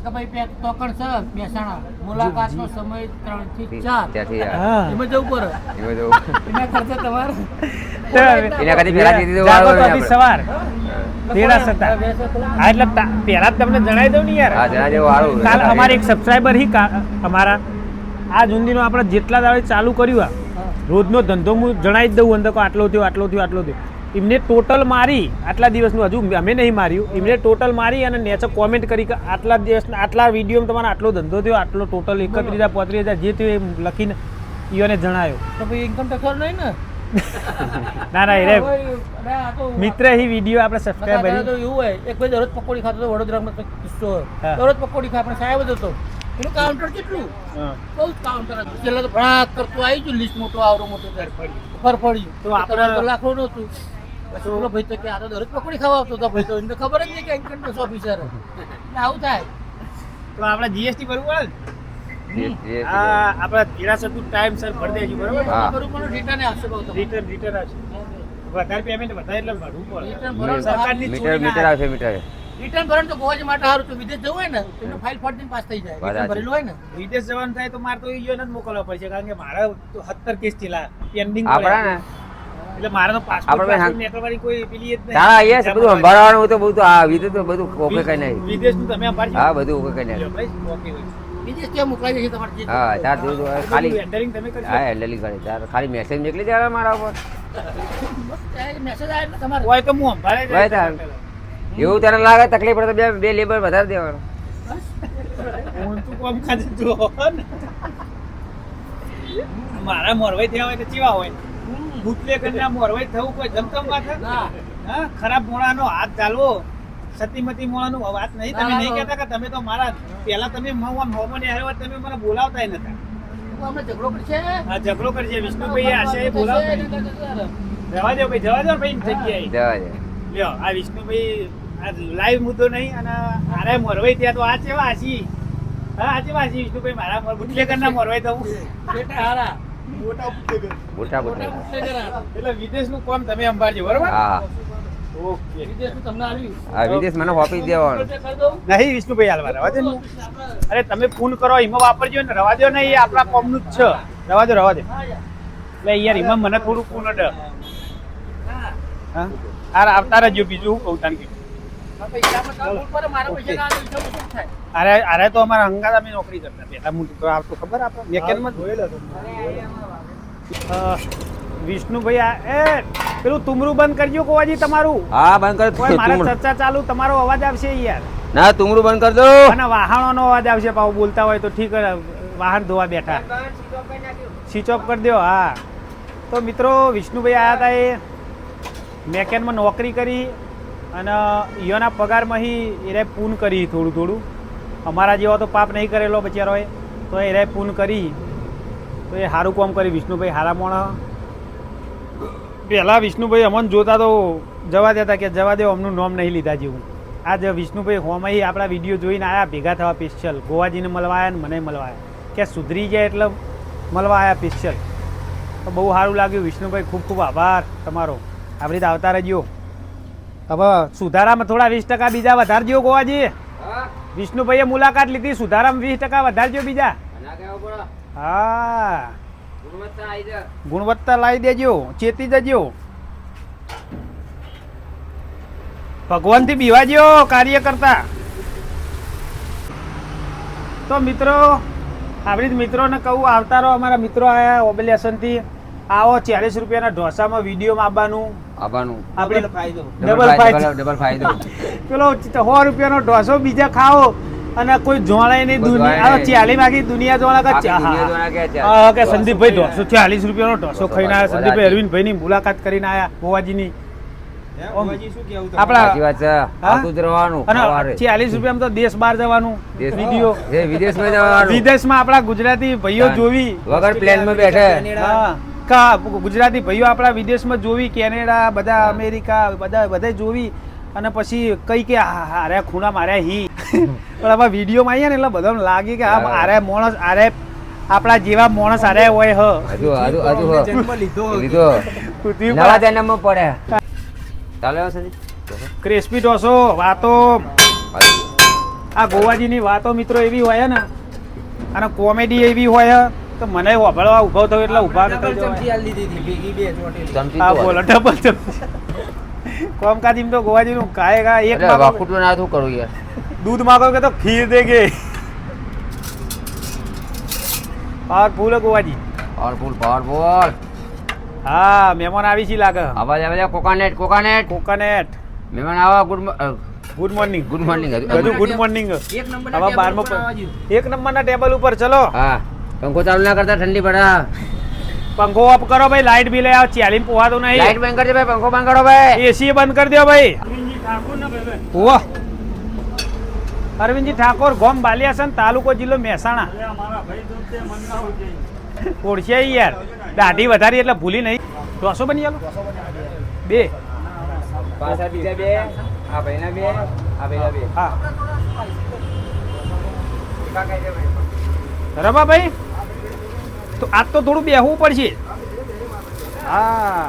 ભાઈ પેક ટોકન છે મહેસાણા મુલાકાતનો સમય 3 થી 4
ત્યાંથી
હા
એમાં જવું પડે
એમાં જો
એના ખર્ચે તમારે
એના કરતી પહેલા કીધી તો
જાગો
વાળો
તો
નહીં
હજી સવાર તેરા સત્તા હા એટલે પહેલા જ તમને જણાવી દઉં ને યાર
હા જરા જેવું વાળું
કાલ અમારે એક સબસ્ક્રાઈબર હી અમારા આ જુંદીનો આપણે જેટલા દાડે ચાલુ કર્યું આ રોજનો ધંધો હું જણાવી જ દઉં અંદર કે આટલો થયો એમને ટોટલ મારી આટલા દિવસનું હજુ અમે નહીં માર્યું એમને ટોટલ મારી અને નેચે કોમેન્ટ કરી કે આટલા દિવસના આટલા વિડીયોમાં તમારો આટલો ધંધો થયો આટલો ટોટલ 31,000 35,000 જે થયું એ લખીને ઈઓને જણાવ્યો
તો ભાઈ ઇન્કમ ટેક્સ નહીં ને
ના એ
આ તો
મિત્ર એ વિડીયો આપણે સબસ્ક્રાઈબ
તો
કરી
એવું હોય એક ભાઈ દરરોજ પકોડી ખાતો હતો વડોદરામાં તો કિસ્સો હોય
હા.
દરરોજ પકોડી ખાય આપણે સાહેબ જ હતો એનું કાઉન્ટર કેટલું બહુ જ કાઉન્ટર હતું છેલ્લે તો ભડાક કરતું આવી ગયું લિસ્ટ મોટો આવડો મોટો ફરફડ્યું
તો આપણે-
તો લાખો નહોતું પછી પેલો ભાઈ તો કે આ તો દરરોજ પકોડી ખાવા આવતો હતો ભાઈ તો એને ખબર જ નહીં કે ઇન્કમ ટેક્સ ઓફિસર આવું થાય
તો આપણે જીએસટી ભરવું પડે ને આ આપણા તિરાસતું ટાઈમ સર ભરી દેજો બરાબર
હા.
ખરું પણ રિટર્ન આવશે બહુ તમને
રિટર્ન આવશે વધારે પેમેન્ટ વધારે એટલે ભરવું પડે
રિટર્ન ભરવાનું
સરકારની
મીટર
ચોરી
મીટર
ના
આવશે મીટર
રિટર્ન ભરણ તો ગોવા માટે સારું તો વિદેશ જવું હોય ને તો એમને ફાઇલ ફાડીને પાસ થઈ જાય
બરાબર.
રિટર્ન ભરેલું હોય ને
વિદેશ જવાનું થાય તો મારે તો ઈયોને જ મોકલવા પડશે કારણ કે મારા તો 17 કેસ થયેલા પેન્ડિંગ
આપણા ને
એટલે મારે તો
આપણે ભાઈ
પાસપોર્ટ નેટવર્ક કોઈ પેલી જ નહીં
તારા અહીંયા છે બધું સંભાળવાનું તો બધું આ વિધું તો બધું ઓકે કઈ નહીં
વિદેશનું તમે સંભાળજો
હા બધું ઓકે કઈ
લ્યો
નહીં
ભાઈ, ઓકે ભાઈ.
વિદેશ ત્યાં મોકલાવી દેશે તમારે જે
હા તાર જોયું તો ખાલી
Handling તમે કરશો
હા હેન્ડલિંગ કરે તાર ખાલી મેસેજ નીકળી જાય મારા ઉપર
મેસેજ આવે એટલે તમારે
હોય તો હું સંભાળે જ
હોય તાર. એવું તને લાગે તકલીફ પડે તો બે લેબર વધારે દેવાનું
હું તું કોમ ખાધું જો ને. મારા મોરવાઈ થયા હોય તો ચેવા હોય ભૂતલે કન્યા મોરવાઈ થવું કોઈ જમતમ વાત હે?
ના.
હા ખરાબ મોણાનો હાથ ચાલવો સતીમતી મોણાનું વાત નહીં તમે
ના,
નહીં
ના.
કહેતા કે તમે તો મારા પહેલા તમે મોમને આવ્યો તમે મને બોલાવતાય નતા
અમે ઝઘડો કરશે
આ ઝઘડો કરશે વિષ્ણુભાઈ આશા બોલાવતા જવા દો ભાઈ જવા દો ભાઈ જગ્યાએ
જવા દે
લ્યો આ વિષ્ણુભાઈ આ લાઈવ મુદ્દો નહીં અને આરે મોરવાઈ ત્યાં તો આ ચેવા આશી હા આ ચેવા આશી વિષ્ણુભાઈ મારા બુટલેકરના મોરવાઈ થવું
બેટા હારા
મોટા બુટલેકર
મોટા મોટા
એટલે વિદેશનું કામ તમે સંભાળજો બરોબર
હા
ઓકે
વિદેશનું તમને આવ્યું
આ વિદેશ મને હોપી જ દેવાનું
કરી દઉં
નહીં વિષ્ણુભાઈ હાલવા રવા દે ને. અરે તમે ફોન કરો એમાં વાપરજો ને રવા દો ને એ આપણા કોમનું જ છે રવા દો એટલે યાર એમાં મને થોડું ફોન ડર હા આ આવતા રહેજો બીજું હું કહું તાન કે
પૈસામાં કામ ઉપર મારા પૈસા ના આવે તો શું થાય
અરે તો અમારા હંગાત અમે નોકરી કરતા પેલા હું તો આવતો ખબર આપણે મેકેનમાં વિષ્ણુભાઈ એ પેલું તુમરું બંધ કરજો કોવાજી તમારું
હા બંધ
કોઈ
કર
મારા
તુમડું.
ચર્ચા ચાલુ તમારો અવાજ આવશે યાર
ના તુમડું બંધ કર દો
અને વાહણોનો અવાજ આવશે પાછું બોલતા હોય તો ઠીક વાહન ધોવા બેઠા સ્વિચ ઓફ કરી દો હા તો મિત્રો વિષ્ણુભાઈ આવ્યા હતા એ મેકેનમાં નોકરી કરી અને ઈયોના પગારમાં એ પૂન કરી થોડું અમારા જેવા તો પાપ નહીં કરેલો બચારોએ તો એ પૂન કરી તો એ સારું કામ કરી વિષ્ણુભાઈ હારા મોણા પહેલાં વિષ્ણુભાઈ અમને જોતા તો જવા દેતા કે જવા દો અમનું નામ નહીં લીધા જેવું આજ વિષ્ણુભાઈ હોમાં આપણા વિડીયો જોઈને આવ્યા ભેગા થવા સ્પેશિયલ ગોવાજીને મળવા આવ્યા ને મને મળવા આવ્યા કે સુધરી જાય એટલે મળવા આવ્યા સ્પેશિયલ તો બહુ સારું લાગ્યું વિષ્ણુભાઈ ખૂબ ખૂબ આભાર તમારો આવી રીતે આવતા રહેજો હવે સુધારામાં થોડા 20% બીજા વધારજો ગોવાજી વિષ્ણુભાઈએ મુલાકાત લીધી સુધારામાં 20% વધારજો બીજા હા ગુણવત્તા લાવી દેજો ચેતી જજો ભગવાનથી બીવાજો કાર્ય કરતા તો મિત્રો આપણી જ મિત્રોને કહું આવતા રહો અમારા મિત્રો આવ્યા ઓબેલેશનથી આવો 40 રૂપિયાના ઢોસામાં વિડીયોમાં આવવાનું
આવવાનું
આપણે
ડબલ ફાયદો
પેલો 100 રૂપિયાનો ઢોસો બીજા ખાઓ અને કોઈ જોડાય નહીં દુનિયા 40 આખી દુનિયા જોડા હા કે સંદીપભાઈ ઢોસો 40 રૂપિયાનો ઢોસો ખાઈને આવ્યા સંદીપભાઈ અરવિંદભાઈની મુલાકાત કરીને આવ્યા ગોવાજીની આપણા અને 40 રૂપિયામાં તો દેશ બહાર જવાનું વિડીયો
વિદેશમાં જવાનું
વિદેશમાં આપણા ગુજરાતી ભાઈઓ જોવી
વગર પ્લેનમાં બેઠે
હા ગુજરાતી ભાઈઓ આપણા વિદેશમાં જોવી કેનેડા બધા અમેરિકા બધા જોવી અને પછી કઈ કે હારે ખૂણા માર્યા હી પણ આમાં વિડીયોમાં આવીએ ને એટલે બધાને લાગે કે આ આરે માણસ આરે આપણા જેવા માણસ આરે હોય હ
લીધો
પૃથ્વી
નવા
પર
જન્મમાં પડે ચાલો
ક્રિસ્પી ઢોસો વાતો આ ગોવાજીની વાતો મિત્રો એવી હોય ને અને કોમેડી એવી હોય તો મને વાપરવા ઉભો થયો એટલે ઉભા થતો હા બોલો ડબલ ચમચી કોમકાજી તો ગોવાજીનું કાય કા એક
વાકુટું ના શું કરું યાર
दूध मांगो के तो खीर देंगे पावरफुल है गोवा जी
પાવરફુલ
હા મહેમાન આવી છે લાગે
આવાજ આવે છે કોકોનટ
કોકોનટ
મહેમાન આવા
ગુડ મોર્નિંગ
ગુડ મોર્નિંગ
બધું ગુડ મોર્નિંગ હવે 12 એક નંબરના ટેબલ ઉપર ચલો
હા પંખો ચાલુ ના કરતા ઠંડી પડે
पंखो ऑफ करो भाई लाइट भी ले आओ चालीम पोहा तो नहीं
લાઈટ બંધ કરજો ભાઈ પંખો બંધ કરો ભાઈ
एसी बंद कर दियो भाई वाह अरविंद जी ठाकुर गोम बालियासन तालुको जिल्लो મહેસાણા ઓળશે યાર દાઢી વધારી એટલે ભૂલી નહીં 200 બની ચાલો બે
પાછા બીજા બે આ ભાઈના બે આ ભાઈના બે
હા રમા ભાઈ તો આજ તો થોડું બેહવું પડશે હા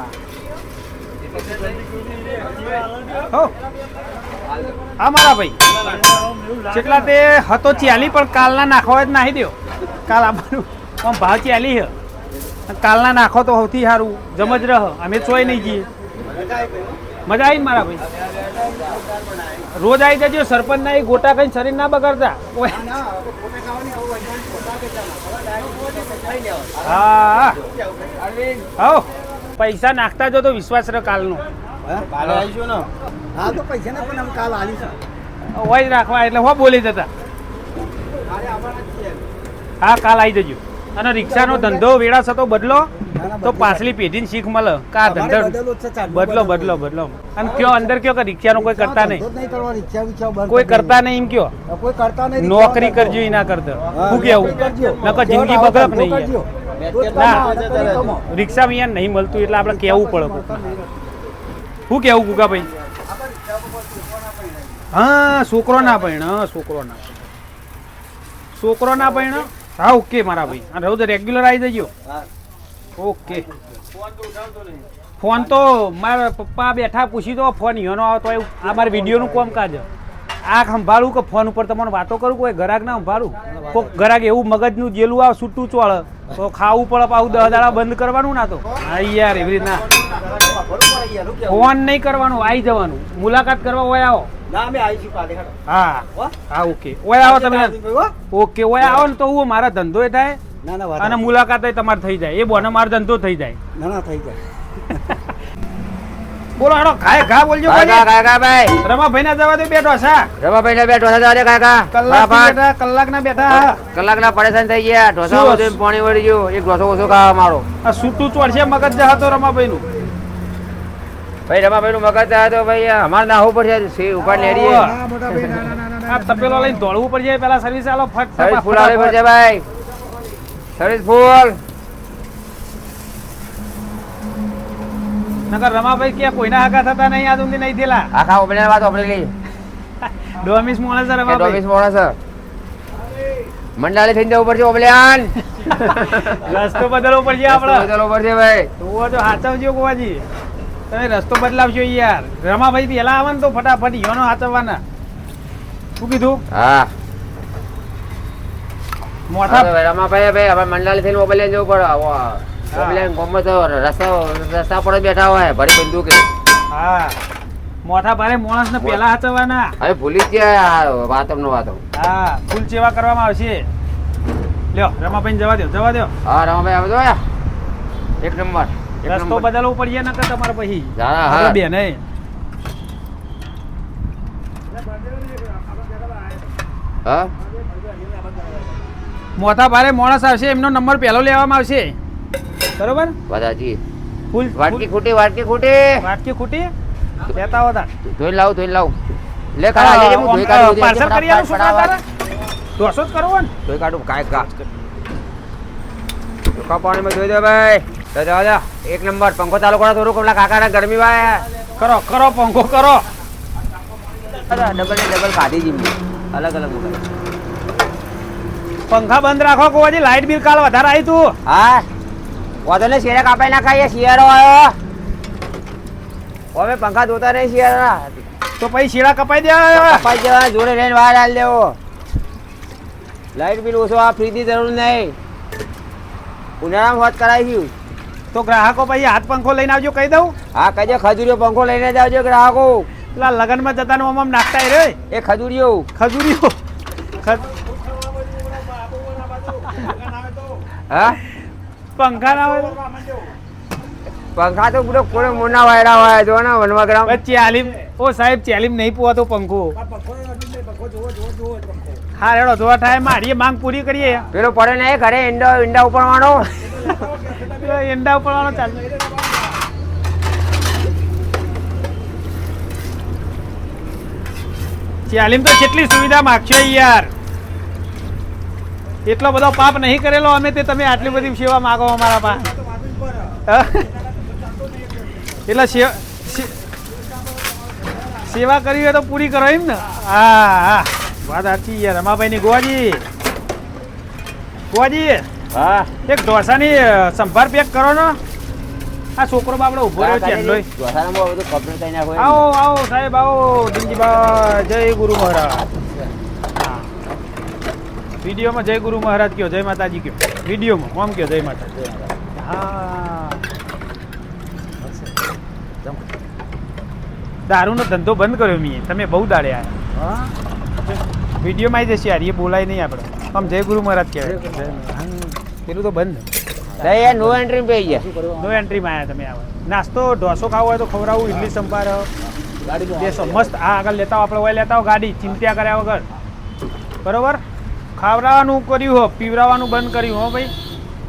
હો હા મારા ભાઈ કેટલા તે હતો 40 પણ કાલના નાખવા જ નાખી દો કાલ આપવાનું પણ ભાવ 40 છે કાલના નાખો તો સૌથી સારું જમજ રહ અમે ચોય નહીં જઈએ મજા આવી ને મારા ભાઈ રોજ આવી જજો સરપંચ ના ગોટા કઈ શરીર ના બગાડતા હા હા પૈસા નાખતા જો તો વિશ્વાસ રહે કાલનો
કાલે આવીશું ને હા તો પૈસા ને પણ કાલ આવીશું
હોય જ રાખવા એટલે હો બોલી જતા હા કાલ આવી જજો અને રિક્ષાનો ધંધો વેળા થતો બદલો તો પાછલી પેઢીને શીખ મળે કા ધંધો બદલો અને કયો અંદર કયો કે રિક્ષાનો કોઈ કરતા નહીં કોઈ કરતા નહીં એમ કયો નોકરી કરજો એ ના કરતા શું કેવું નકર જિંદગી બગડક નહીં ના રિક્ષા અહીંયા નહીં મળતું એટલે આપણે કેવું પડે શું કેવું ગુગાભાઈ હા છોકરો ના પૈણ હા ઓકે મારા ભાઈ અને રોજ રેગ્યુલર આવી જજો ઓકે ફોન તો મારા પપ્પા બેઠા પૂછી દો ફોન ઈયોનો આવે તો આ મારે વિડીયોનું કામ કાજ આ સંભાળું કે ફોન ઉપર તમારે વાતો કરું કોઈ ગ્રાહક ના સંભાળું કોઈ ગ્રાહક એવું મગજનું જેલું આવે છૂટું ચોળે તો ખાવું પડે પાછું 10 દાડા બંધ કરવાનું ના તો હા યાર એવી રીતના ફોન નહીં કરવાનું આવી જવાનું મુલાકાત કરવા હોય આવો હા હા ઓકે ઓય આવો તમે ઓકે ઓય આવો ને તો હું મારા ધંધો એ થાય અને મુલાકાત તમારે થઈ જાય એ બોને મારો ધંધો થઈ જાય બોલો હાડો ખાય ઘા બોલજો
ભાઈ
રમાભાઈ ના જવા દે બેઠો છે
રમાભાઈ ના બેઠો છે
કલાક ના બેઠા
કલાક ના પરેશાન થઈ ગયા ઢોસા બધું પાણી વળી ગયું એક ઢોસો ઓછો ખાવા મારો
આ છૂટું ચોરશે મગજ જહા તો રમાભાઈ નું
ભાઈ રમાભાઈ નું મગજ જાય તો ભાઈ અમારે નાહવું પડશે ઉપર નેડીએ
આ તપેલો લઈને દોડવું પડશે પેલા સર્વિસ આલો
સર્વિસ ફૂલ આવી પડશે ભાઈ સર્વિસ ફૂલ
નકર રમાભાઈ કે કોઈના હાકા થતા નહીં આ સુધી નહીં થયેલા
આખા ઓબળે વાત ઓબળે લઈ
ડોમિસ મોણસ રમાભાઈ
ડોમિસ મોણસ મંડાલી થઈને જવું પડશે ઓબળ્યાન
રસ્તો બદલવો પડશે આપણે
બદલવો પડશે ભાઈ
તો સાચવજો ગોવાજી તમે રસ્તો બદલાવજો યાર રમાભાઈ પેલા આવે ને તો ફટાફટ ઈયોનો સાચવવાના શું કીધું
હા
મોટા
રમાભાઈ ભાઈ હવે મંડાલી થઈને ઓબળ્યાન જવું પડે ઓબળ્યાન ગોમમાં તો રસ્તા પર બેઠા હોય ભરી બંદૂકે
હા મોટા ભારે માણસ ને પેલા સાચવવાના
હવે ભૂલી જ ગયા વાતો
હા ફૂલ સેવા કરવામાં આવશે લ્યો રમાભાઈ જવા દો
હા રમાભાઈ આવે તો એક નંબર
રસ્તો બદલવો પડશે નકર તમારે પછી
હા
બેન
હા
મોટા ભારે માણસ આવશે એમનો નંબર પહેલો લેવામાં આવશે બરોબર
બધાજી
ફૂલ
વાટકી ખૂટી
વાટકી ખૂટી લેતા આવો તા
ધોઈ લાવ લે કાઢા લે હું ધોઈ કાઢું
પાર્સલ કરી આલું શું તારે 200 જ કરવો ને
ધોઈ કાઢું કા પાણીમાં ધોઈ દે ભાઈ તો જા એક નંબર પંખો ચાલુ કરો થોડું પેલા કાકાના ગરમી વાય
કરો પંખો કરો
ડબલ ખાધી જીમ અલગ
પંખા બંધ રાખો કોવાજી લાઈટ બિલ કાલ વધારે આવી તું
હા વાતો ને શિયાળા કાપાઈ ના ખાઈએ શિયાળો આવ્યો હવે પંખા જોતા નહીં શિયાળા
તો પછી શેડા કપાઈ દેવા.
કપાઈ જવા જોડે લઈને વાર હાલ દેવો. લાઈટ બિલ ઓછો આ ફ્રીની જરૂર નહીં. ઉનાળામાં હોત કરાવી.
તો ગ્રાહકો પછી હાથ પંખો લઈને આવજો કહી દઉં.
હા કહેજો ખજૂરીઓ પંખો લઈને જ આવજો ગ્રાહકો.
પેલા લગનમાં જતાનું આમ નાખતા રે
એ ખજૂરીઓ
ખજૂરીઓ.
હા
પંખા ના હોય
પંખા તો પૂરો કોણે મોના વાયડા હોય જો ને વનવાગ્રામ.
ચાલીમ ઓ સાહેબ ચાલીમ નહીં પોવાતો પંખો. હા રેડો જોવા થાય મારી માંગ પૂરી કરીએ.
પેલો પડે ને ઘરે ઈંડા ઉપર વાળો
એંડા પડવાનો ચાલ. ચાલીમ તો કેટલી સુવિધા માગશો યાર. એટલો બધો પાપ નહીં કરેલો અમે તે તમે આટલી બધી સેવા માગો અમારા પા. એટલે સેવા કરવી હોય તો પૂરી કરો એમ ને. હા હા વાત સાચી યાર. રમાભાઈ ની ગોવાજી
હા
એક ઢોસાની સંભાર પેક કરો ને. આ છોકરો બાપડો ઉભો રહ્યો છે એમનો. આવો આવો સાહેબ આવો. દિનજીભાઈ જય ગુરુ મહારાજ. વિડીયોમાં જય ગુરુ મહારાજ કયો, જય માતાજી કયો. વિડીયોમાં કોમ કયો જય માતાજી. હા દારૂનો ધંધો બંધ કર્યો મેં. તમે બહુ દાડે આવ્યા. વિડીયોમાં આવી જશે યાર. એ બોલાય નહીં આપણે. આમ જય ગુરુ મહારાજ કહેવાય. પેલું તો બંધ.
નો એન્ટ્રી પે ગયા.
નો એન્ટ્રીમાં આવ્યા તમે. આવો નાસ્તો ઢોસો ખાવો હોય તો ખવડાવું. ઇડલી સંભાર બેસો મસ્ત. આ આગળ લેતા આપણે હોય લેતા હો ગાડી ચિંતા કર્યા વગર. બરોબર. ખાવડાવવાનું કર્યું હો, પીવડાવવાનું બંધ કર્યું હો ભાઈ.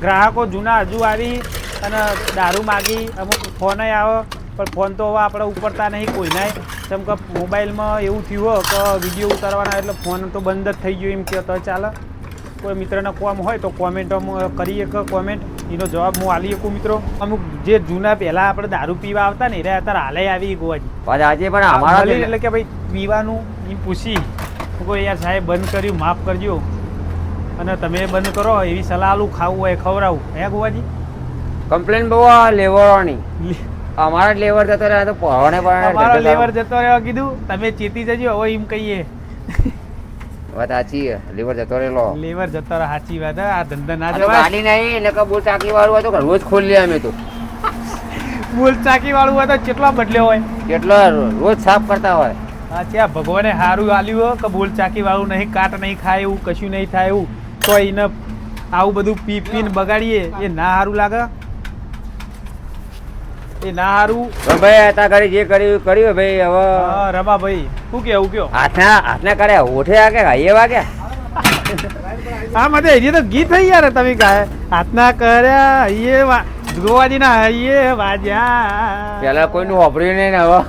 ગ્રાહકો જૂના હજુ આવી અને દારૂ માગી. અમુક ફોન આવે પણ ફોન તો હવે આપણે ઉપડતા નહીં કોઈનાય. જેમ કે મોબાઈલમાં એવું થયું હોય કે વિડીયો ઉતારવાના એટલે ફોન તો બંધ જ થઈ ગયો એમ કહો તો ચાલે. કોઈ મિત્રને કોમ હોય તો કોમેન્ટમાં કરીએ કે કોમેન્ટ એનો જવાબ હું આલી શકું મિત્રો. અમુક જે જૂના પહેલાં આપણે દારૂ પીવા આવતા ને રહ્યા અત્યારે હાલે આવી ગોવાજી.
આજે પણ અમારા
એટલે કે ભાઈ પીવાનું એમ પૂછી કોઈ યાર સાહેબ બંધ કર્યું માફ કરજો અને તમે બંધ કરો એવી સલાહ આલું. ખાવું હોય ખવડાવું. હે ગોવાજી
કમ્પ્લેન બહુ લેવરની. અમારા લેવર જતો રહ્યા તો પહોળે
અમારો લેવર જતો રહેવા કીધું. તમે ચેતી જજો હવે એમ કહીએ.
વાત સાચી. લેવર જતો રહેલો.
લેવર જતો રહે સાચી વાત. આ ધંધા ના
આ તો
જવાય.
ગાડી નહીં એટલે કે બોલ ચાકી વાળું હોય તો રોજ ખોલી અમે તો.
બોલ ચાકી વાળું હોય તો કેટલો બદલ્યો હોય.
કેટલો રોજ સાફ કરતા હોય.
અચ્છા ભગવાને સારું આલ્યું હોય કે બોલ ચાકી વાળું નહીં, કાટ નહીં ખાય એવું, કશું નહીં થાય એવું. તો એને આવું બધું પી પીને બગાડીએ એ ના સારું લાગે. એ ના સારું.
ભાઈ હતા ઘરે જે કર્યું કર્યું ભાઈ. હવે
રમાભાઈ શું કેવું કયો?
હાથના કર્યા હોઠે વાગે એ વાગ્યા.
હા મતે હજી તો ગીત થઈ યાર. તમે ગાય હાથના કર્યા એ ગોવાજી ના હૈયે વાજ્યા.
પેલા કોઈનું વાપર્યું નહીં ને હવે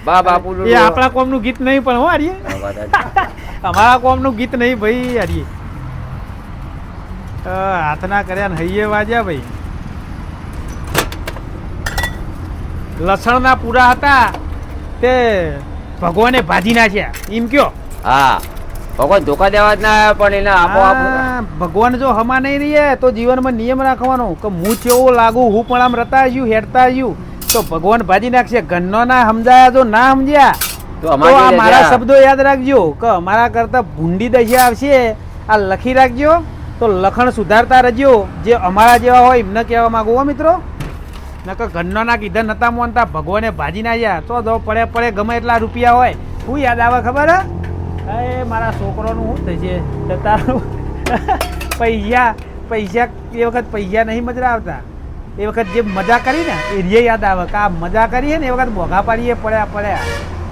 બા બાપુ
એ આપણા કોમ નું ગીત નહીં પણ હો હારીએ. અમારા કોમ નું ગીત નહીં ભાઈ હારીએ. હાથના કર્યા ને હૈયે વાજ્યા ભાઈ. લસણના પૂરા હતા તે ભગવાને ભાજી નાખ્યા એમ કયો.
હા ભગવાન ધોકા દેવા જ ના આવ્યા પણ એને આપોઆપ.
ભગવાન જો હમા નહીં રહીએ તો જીવનમાં નિયમ રાખવાનો કે હું કેવો લાગુ હું પણ આમ રતા આવ્યું હેડતા આવ્યું તો ભગવાન ભાજી નાખશે. ઘરનો ના સમજાયા જો ના સમજ્યા તો આ મારા શબ્દો યાદ રાખજો કે અમારા કરતા ભૂંડી દશા આવશે. આ લખી રાખજો તો લખણ સુધારતા રહેજો. જે અમારા જેવા હોય એમને કહેવા માંગુ હો મિત્રો. નકર ઘરનો ના કીધા નતા માનતા ભગવાને ભાજી નાખ્યા તો દો પડે પડે ગમે એટલા રૂપિયા હોય. શું યાદ આવે ખબર હે? એ મારા છોકરોનું શું થશે તારું પૈસા પૈસા એ વખત પૈસા નહીં મજા આવતા. એ વખત જે મજા કરી ને એ યાદ આવે કે આ મજા કરીએ ને એ વખત ભોગા પાડીએ પડ્યા.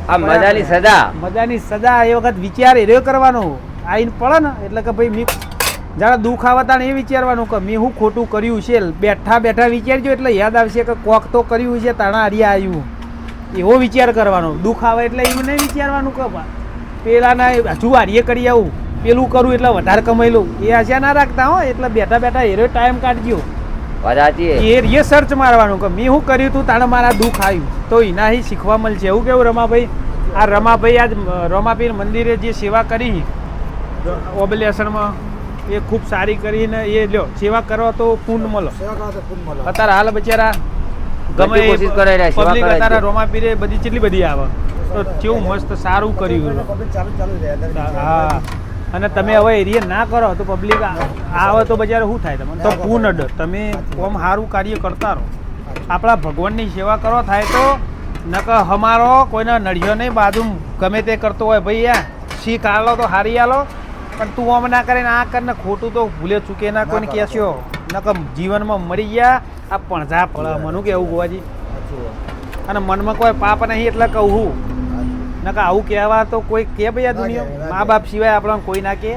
આ મજાની સજા.
મજાની સજા એ વખત વિચાર એર્યો કરવાનો. આઈને પડે ને એટલે કે ભાઈ મેં જરા દુઃખ આવતા ને એ વિચારવાનું કે મેં હું ખોટું કર્યું છે. બેઠા બેઠા વિચારજો એટલે યાદ આવશે કે કોક તો કર્યું છે તાણા હરિયા આવ્યું. એવો વિચાર કરવાનો. દુઃખ આવે એટલે એવું નહીં વિચારવાનું કે પેલાના હજુ હારીએ કરી આવું પેલું કરું એટલે વધારે કમાઈ લઉં એ આશા ના રાખતા હો. એટલે બેઠા બેઠા એરો ટાઈમ કાઢજો. એ સર્ચ મારવાનું કે મેં શું કર્યું તું તાણે મારા દુઃખ આવ્યું તો એનાથી શીખવા મળશે. એવું કેવું રમાભાઈ? આ રમાભાઈ આજ રમાપીર મંદિરે જે સેવા કરી ઓબલેસરમાં એ ખૂબ સારી કરીને એ લ્યો સેવા કરો તો પુણ્ય મળો. અત્યારે હાલ બચારા ગમે પબ્લિક અત્યારે રોમાપીરે બધી કેટલી બધી આવે તો કેવું મસ્ત સારું કર્યું
ચાલુ રહે
હા અને તમે હવે એરિયા ના કરો તો પબ્લિક આવે તો બજારે શું થાય તમને તો પૂર્ણ ડર તમે આમ સારું કાર્ય કરતા રહો આપણા ભગવાનની સેવા કરો થાય તો નકર હમારો કોઈને નડ્યો નહીં બાજુ ગમે તે કરતો હોય ભાઈ યાર શીખ આલો તો હારી આલો પણ તું આમ ના કરે ને આ કર ને ખોટું તો ભૂલે ચૂકે ના કોઈને કહેશો નકર જીવનમાં મરી ગયા આ પણઝા પડે મનું કેવું ગોવાજી અને મનમાં કોઈ પાપ નહીં એટલે કહું નકર આવું કહેવા તો કોઈ કે ભાઈ આ દુનિયા મા બાપ સિવાય આપણને કોઈ ના કહે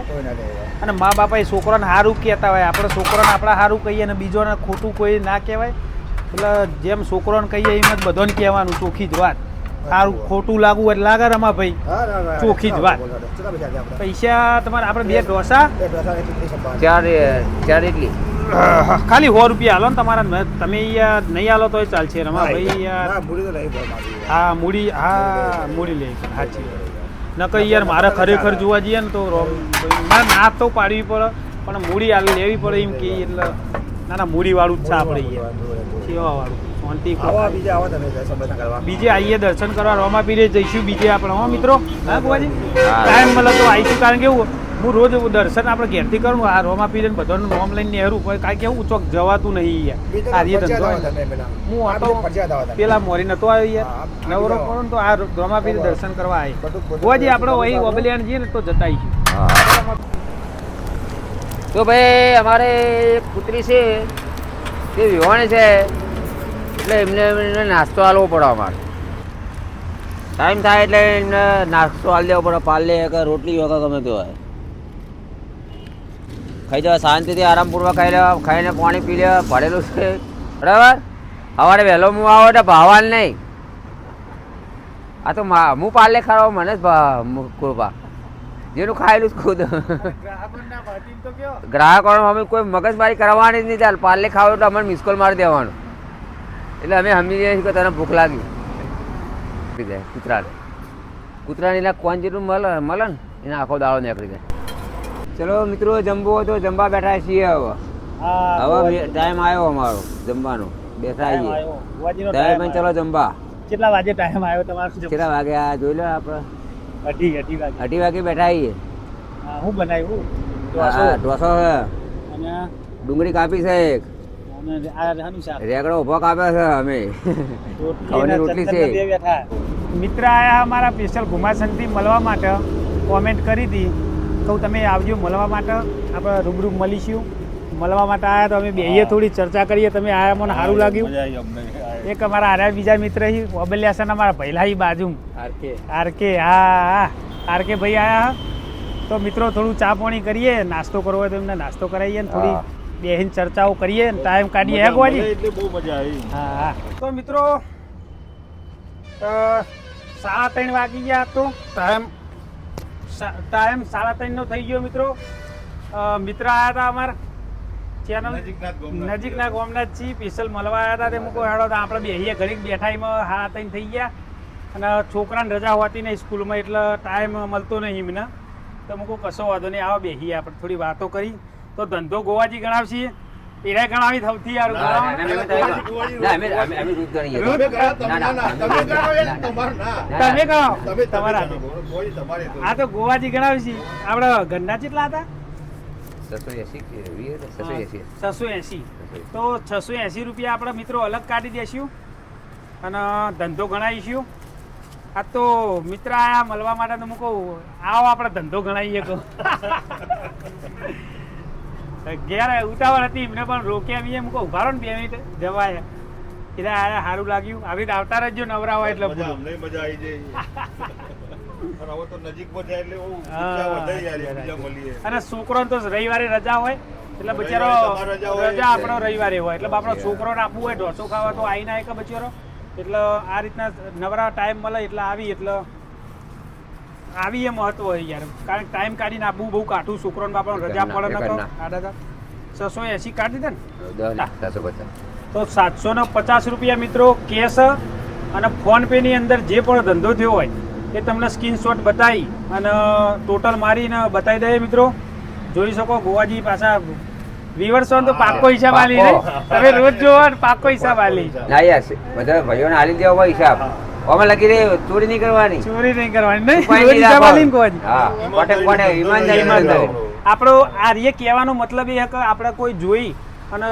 અને મા બાપા એ છોકરાને સારું કહેતા હોય આપણે છોકરાને આપણા સારું કહીએ અને બીજોને ખોટું કોઈ ના કહેવાય એટલે જેમ છોકરાને કહીએ એમ જ બધાને કહેવાનું ચોખ્ખી જ વાત સારું ખોટું લાગવું એટલે લાગે રમા ભાઈ ચોખ્ખી જ વાત પૈસા તમારે આપણે 2 ઢોસા
4 ઇડલી
ખાલી 100 રૂપિયા હાલો ને તમારા તમે અહીંયા નહીં હાલો તો ચાલશે રમા ભાઈ યાર હા મૂડી લે સાચી નકર યાર મારે ખરેખર જોવા જઈએ ને તો મારે ના તો પાડવી પડે પણ મૂડી હાલ લેવી પડે એમ કે એટલે ના મૂડી વાળું જ છે આપણે સેવા વાળું શાંતિ બીજે આવીએ દર્શન કરવા રોમાપીરે જઈશું બીજે આપણે હો મિત્રો હા બુવાજી ટાઈમ મળે તો આવીશું કારણ કેવું હું રોજ દર્શન આપણે ઘેરથી કરું આ રોમાપીરે બધાનું નોમ લઈને નેહરું પણ કાંઈ કેવું ચોક જવાતું નહીં યાર આ ધંધો હું ઓટો પેલા મોરી નતો આવ્યો યાર નવરો પડો ને તો આ રોમાપીરે દર્શન કરવા આવી બુવાજી આપણે વહી ઓબલિયાણ જઈએ ને તો જતા આવીશું
તો ભાઈ અમારે એક પુત્રી છે તે વિવાણી છે એટલે એમને નાસ્તો આલવો પડે અમારે ટાઈમ થાય એટલે એમને નાસ્તો આલી દેવો પડે પાલે કે રોટલી વગર ગમે તે હોય ખાઈ જવા શાંતિથી આરામપૂર્વક ખાઈ લેવા ખાઈને પાણી પી લેવા ભરેલું છે બરાબર સવારે વહેલો હું આવો એટલે ભાવાલ નહીં આ તો હું પાલે ખાવા મને જ કૃપા જેનું ખાયેલું જ ખુદ ગ્રાહકો અમે કોઈ મગજમારી કરવાની જ નહીં ચાલ પાર્લે ખાવ એટલે અમને મિસકોલ મારી દેવાનું એટલે અમે સમજી જઈએ કે તને ભૂખ લાગી જાય કૂતરાને એના કોણ જેટલું મળે ને એને આખો દાડો નીકળી જાય ચલો મિત્રો જમવો હોય તો જમવા બેઠા છીએ હવે ટાઈમ આવ્યો અમારો જમવાનો બેઠા આવીએ ટાઈમ ચલો જમવા
કેટલા વાગે ટાઈમ આવ્યો તમારો
કેટલા વાગે આ જોઈ લો આપણે 2:30 વાગે બેઠા આવીએ
હું બનાવ્યું
ઢોસો છે
અને
ડુંગળી કાપી છે એક રેગડો ઉભો કાપ્યો છે અમે ખાવાની રોટલી છે
મિત્ર આયા અમારા સ્પેશિયલ ઘુમાસનથી મળવા માટે કોમેન્ટ કરી હતી કહું તમે આવજો મળવા માટે આપણે રૂબરૂ મળીશું મળવા માટે આવ્યા તો અમે બેહીએ થોડી ચર્ચા કરીએ તમે આયા મને સારું લાગ્યું એક અમારા આર્યા બીજા મિત્ર ઓબલિયાસન અમારા પહેલા બાજુ આરકે હા આરકે ભાઈ આયા તો મિત્રો થોડું ચા પાણી કરીએ નાસ્તો કરવો હોય તો એમને નાસ્તો કરાવીએ ને થોડી બેહીને ચર્ચાઓ કરીએ ને ટાઈમ કાઢીએ હે ગોવાજી
એટલે બહુ મજા આવી
હા તો મિત્રો 3:30 વાગી ગયા તો ટાઈમ 3:30 નો થઈ ગયો મિત્રો મિત્ર આવ્યા હતા અમારા ચેનલ નજીકના ગામના જ છીએ સ્પેશિયલ મળવા આવ્યા હતા તે મૂકો હેડો આપણે બેહીએ ઘડીક બેઠા એમાં 3:30 થઈ ગયા અને છોકરાને રજા હોતી નહીં સ્કૂલમાં એટલે ટાઈમ મળતો નહીં એમને તો મૂકો કશો વાંધો નહીં આવો બેહીએ આપણે થોડી વાતો કરી તો ધંધો ગોવાજી ગણાવશીએ એરા ગણાવી સૌથી સારું તમે કહો તમારા આ તો ગોવાજી ગણાવશી આપડે ઘરના કેટલા હતા 680 તો 680 રૂપિયા આપણા મિત્રો અલગ કાઢી દેશું અને ધંધો ગણાવીશું આ તો મિત્ર આયા મળવા માટે તો હું કહું આવો આપણે ધંધો ગણાવીએ કહું ઘેર ઉતાવળ હતી એમને પણ રોક્યા બી મૂકો ઉભા રહો ને 2 મિનિટ જવાય એટલે આયા સારું લાગ્યું આવી રીતે આવતા રહેજો નવરા હોય એટલે
મજા આવી જાય તો નજીકમાં જાય એટલે
અને છોકરો તો રવિવારે રજા હોય એટલે બચારો રજા આપણો રવિવારે હોય એટલે આપણો છોકરોને આપવું હોય ઢોસો ખાવા તો આવીને આવે કે બચારો એટલે આ રીતના નવરા ટાઈમ મળે એટલે આવી એટલે આવી એ મહત્વ હોય યાર કારણ કે ટાઈમ કાઢીને આપવું બહુ કાઠું છોકરોને બાપાને રજા પડે ન તો 680 કાઢી દે ને તો 750 રૂપિયા મિત્રો કેશ અને ફોન પે ની અંદર જે પણ ધંધો થયો હોય એ તમને સ્ક્રીનશોટ બતાવી અને ટોટલ મારીને બતાવી દઈએ મિત્રો જોઈ શકો ગોવાજી પાછા વિવર્સો તો પાક્કો હિસાબ આલી ને તમે રોજ જોવો પાક્કો હિસાબ આલી
ના યાર બધા ભાઈઓને આલી દેવો હિસાબ આમાં લખી દે ચોરી નહીં કરવાની.
ચોરી નહીં કરવાની નહીં
ઉપાય
ચોરી
નહીં
જવા લઈને
રાખવાનો.
કોઈ
હા કોટે કોટે ઈમાનદારી
ઈમાનદારી. આપણો આ રે કહેવાનો મતલબ એ કે આપણે કોઈ જોઈ અને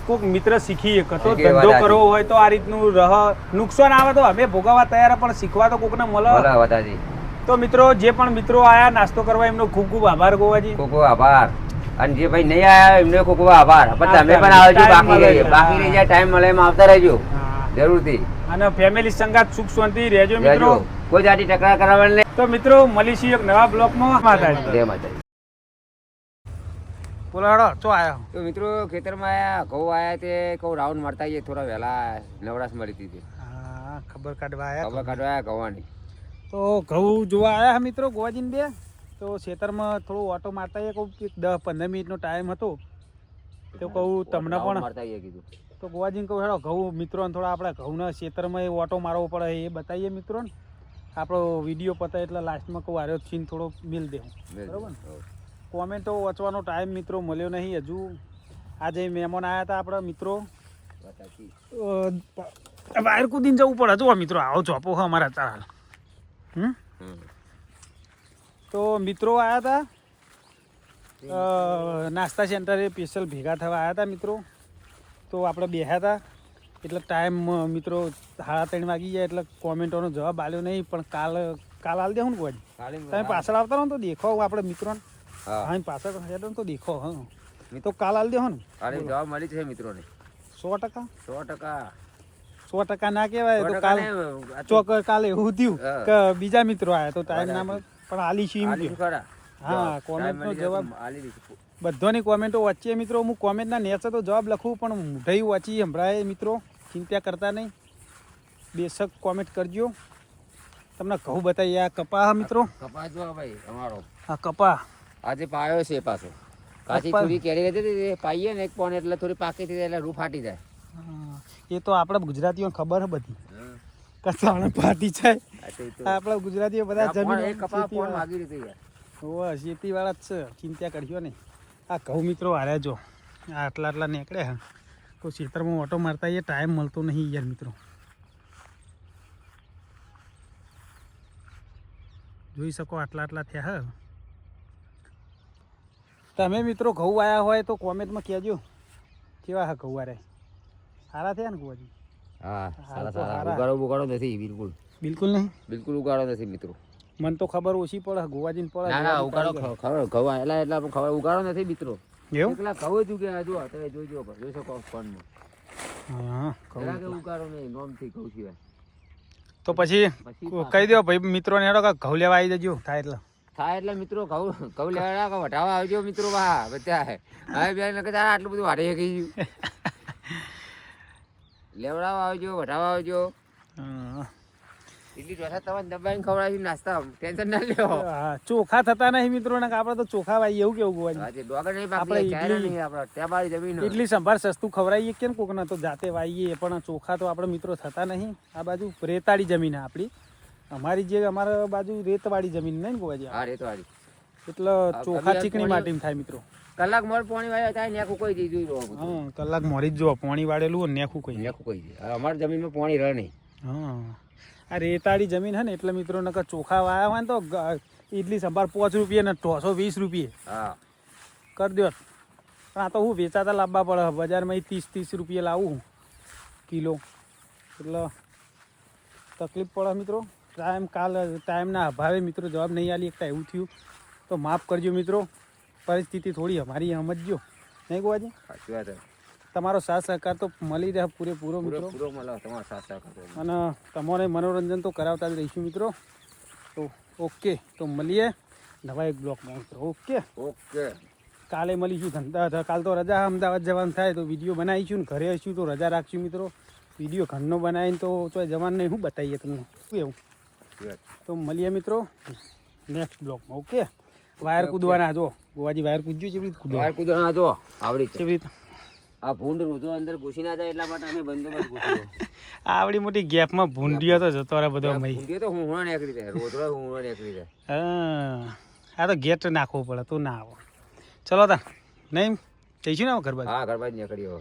કોઈક મિત્ર શીખીએ કે તો
શીખીએ,
ધંધો
વાત
કરવો હોય તો આ રીતનું નુકસાન આવે તો અમે ભોગવવા તૈયાર પણ શીખવા તો કોકને મળે.
બોલો વાતાજી.
તો મિત્રો જે પણ મિત્રો આયા નાસ્તો કરવા એમનો ખૂબ ખૂબ આભાર ગોવાજી.
ખૂબ ખૂબ આભાર. અને જે ભાઈ નહીં આયા એમને ખૂબ ખૂબ આભાર. પણ તમે પણ આવજો.
Time મળે છે.
બાકી રહી જાય ટાઈમ મળે એમ આવતા રહેજો
હા.
જરૂરથી.
અને ફેમિલી સંગાત સુખ શાંતિ રહેજો મિત્રો.
રહેજો. કોઈ જાતિ તકરાર કરાવવાની નહીં.
તો મિત્રો મળીશું એક નવા બ્લોગમાં. માતાજી.
જય માતાજી.
બોલો હેડો ચો આયા
તો મિત્રો ખેતરમાં આયા ઘઉં આયા તે કહું રાઉન્ડ મારતા આવીએ થોડા વહેલા નવરાશ મળી હતી.
હા ખબર કાઢવા આયા
ખબર કાઢવા આયા ઘઉંની.
તો ઘઉં જોવા આયા હા મિત્રો ગોવાજીને બે તો ખેતરમાં થોડું ઓટો મારતા આવીએ કહું કે 10-15 મિનિટનો ટાઈમ હતો તો કહું તમને
રાઉન્ડ
પણ
મારતા આવીએ કીધું.
તો ગોવાજીને કહું હેડો ઘઉં મિત્રોને થોડા આપણે ઘઉંના ખેતરમાં એ ઓટો મારવો પડે એ બતાવીએ મિત્રોને. આપણો વિડીયો પતાય એટલે લાસ્ટમાં કહું આર્યો છીન થોડો મિલ દેવું બરાબર ને. કોમેન્ટો વાંચવાનો ટાઈમ મિત્રો મળ્યો નહીં હજુ. આજે મહેમાન આવ્યા હતા આપણા મિત્રો. વાયર કૂદીને જવું પડે જો મિત્રો આવો ચોપો હા અમારા ચાલ. તો મિત્રો આવ્યા હતા નાસ્તા સેન્ટરે સ્પેશિયલ ભેગા થવા આવ્યા હતા મિત્રો. તો આપણે બેહ્યા હતા એટલે ટાઈમ મિત્રો 3:30 વાગી જાય એટલે કોમેન્ટોનો જવાબ આલ્યો નહીં. પણ કાલ આલ દેવું ને કોઈ તમે પાછળ આવતા રહો ને તો દેખો આપણે મિત્રોને. હા પાછળ હેડો ને તો દેખો. હા તો કાલ આલ દેવો ને.
જવાબ મળી છે મિત્રોને
100%.
100%.
100% ના કહેવાય તો કાલ ચોક કાલે એવું થયું કે બીજા મિત્રો આવ્યા તો ટાઈમ ના મળે પણ આલી છીએ એમ કે. હા કોમેન્ટનો જવાબ બધાની કોમેન્ટો વાંચીએ મિત્રો. હું કોમેન્ટના નેચે તો જવાબ લખું પણ મોઢાઈ વાંચી સંભળાય મિત્રો. ચિંતા કરતા નહીં બેશક કોમેન્ટ કરજો. તમને ઘઉં બતાવીએ આ કપા મિત્રો.
કપા જો ભાઈ અમારો
આ કપા
આજે પાયો છે પાછો. કાચી થોડી કેરી હતી પાઈએ ને એક પોણ એટલે થોડી પાકી થઈ જાય એટલે રૂ ફાટી જાય.
એ તો આપણે ગુજરાતીઓને ખબર છે બધી કચાણા ફાટી જાય. આપણા ગુજરાતીઓ બધા જમીન ખેતી વાળા જ છે. ચિંતા કરજો નહીં. આ ઘઉં મિત્રો હાર્યા જો આટલા નીકળ્યા તો ખેતરમાં ઓટો મારતા એ ટાઈમ મળતો નહીં યાર મિત્રો. જોઈ શકો આટલા થયા હા. તમે મિત્રો ઘઉં આવ્યા હોય તો કોમેન્ટમાં કહેજો કેવા હા ઘઉં આવ્યા. સારા થયા ને ગોવાજી?
હા સારા. ઉગાડો નથી બિલકુલ.
બિલકુલ નહીં.
બિલકુલ ઉગાડો નથી મિત્રો.
મને તો ખબર ઓછી પડે ગોવાજીને પડે.
ના ઉગાડો ખબર ઘઉં આયેલા એટલે પણ ખબર ઉગાડો નથી મિત્રો.
એવું
એકલા ઘઉં જ ઉગે જો તમે જોઈ શકો ફોનમાં.
હા
પેલા કે ઉગાડો નહીં નોમથી ઘઉં સિવાય.
તો પછી કહી દો ભાઈ મિત્રોને હેડો કે ઘઉં લેવા આવી જજો થાય એટલે
મિત્રો ઘઉં લેવા વટાવા આવજો મિત્રો. વાહ બધા હવે બે નકે તારા આટલું બધું વારે ગઈ ગયું. લેવડાવા આવજો વટાવા આવજો. એટલી ચોખા તમારે દબાઈને ખવડાવી નાસ્તા ટેન્શન ના લેવો.
ચોખા થતા નહીં મિત્રો ને આપણે તો ચોખા વાઈએ એવું કેવું ગોવાજી.
ડોગર નહીં પાકી આપણે જમીન
એટલી સંભાળ સસ્તું ખવડાવીએ કેમ કોકના તો જાતે વાઈએ પણ ચોખા તો આપણે મિત્રો થતા નહીં. આ બાજુ રેતાળી જમીન આપણી. અમારી જે અમારા બાજુ રેતવાળી જમીન નહીં ગોવાજી.
હા રેતવાળી
એટલે ચોખા ચીકણી માટીમાં થાય મિત્રો.
કલાક મોર પાણી વાળ્યા થાય નેખું કોઈ જઈ જોઈ.
હા કલાક મોરી જ જો પાણી વાળેલું નેખું કોઈ
અમારી જમીનમાં પાણી રહે નહીં.
હા આ રેતાળી જમીન હે ને એટલે મિત્રો નકર ચોખા વાયા હોય ને તો ઇડલી સંભાર 5 રૂપિયા ને 320 રૂપિયા
હા
કરી દો. પણ આ તો હું વેચાતા લાવવા પડે બજારમાં 30 રૂપિયા લાવું કિલો એટલે તકલીફ પડે મિત્રો. ટાઈમના અભાવે મિત્રો જવાબ નહીં આલી એકતા એવું થયું તો માફ કરજો મિત્રો. પરિસ્થિતિ થોડી અમારી સમજજો નહીં ગોવાજી.
સાચી વાત.
તમારો સાથ સહકાર તો મળી રહે પૂરેપૂરો મિત્રો. અને તમારે મનોરંજન તો કરાવતા જ રહીશું મિત્રો. તો ઓકે તો મળીએ નવા એક બ્લોગમાં મિત્રો. ઓકે કાલે મળીશું. ધંધા કાલ તો રજા અમદાવાદ જવાનું થાય તો વિડીયો બનાવીશું ને ઘરે આવીશું તો રજા રાખશું મિત્રો. વિડીયો ઘરનો બનાવીને તો ચોય જવાનું નહીં. શું બતાવીએ તમને શું એવું. તો મળીએ મિત્રો નેક્સ્ટ બ્લોગમાં. ઓકે વાયર કૂદવાના જો ગોવાજી વાયર કૂદજો કેવી રીતે કૂદવા.
વાયર કૂદવાના જો આવડી
કેવી રીતે
આ ભૂંડ રોજો અંદર ઘૂસી ના જાય એટલા માટે અમે બંદોબસ્ત ગોઠવ્યો.
આવડી મોટી ગેપમાં ભૂંડિયો તો જતો રહે બધો.
ભૂંડિયો તો હું નીકળી જાય રોજડા હું નીકળી જાય.
હા આ તો ગેટ નાખવો પડે તો ના આવો. ચલો તા નહીં જઈશું ને ઘર બાજુ.
હા ઘર બાજુ નીકળ્યો.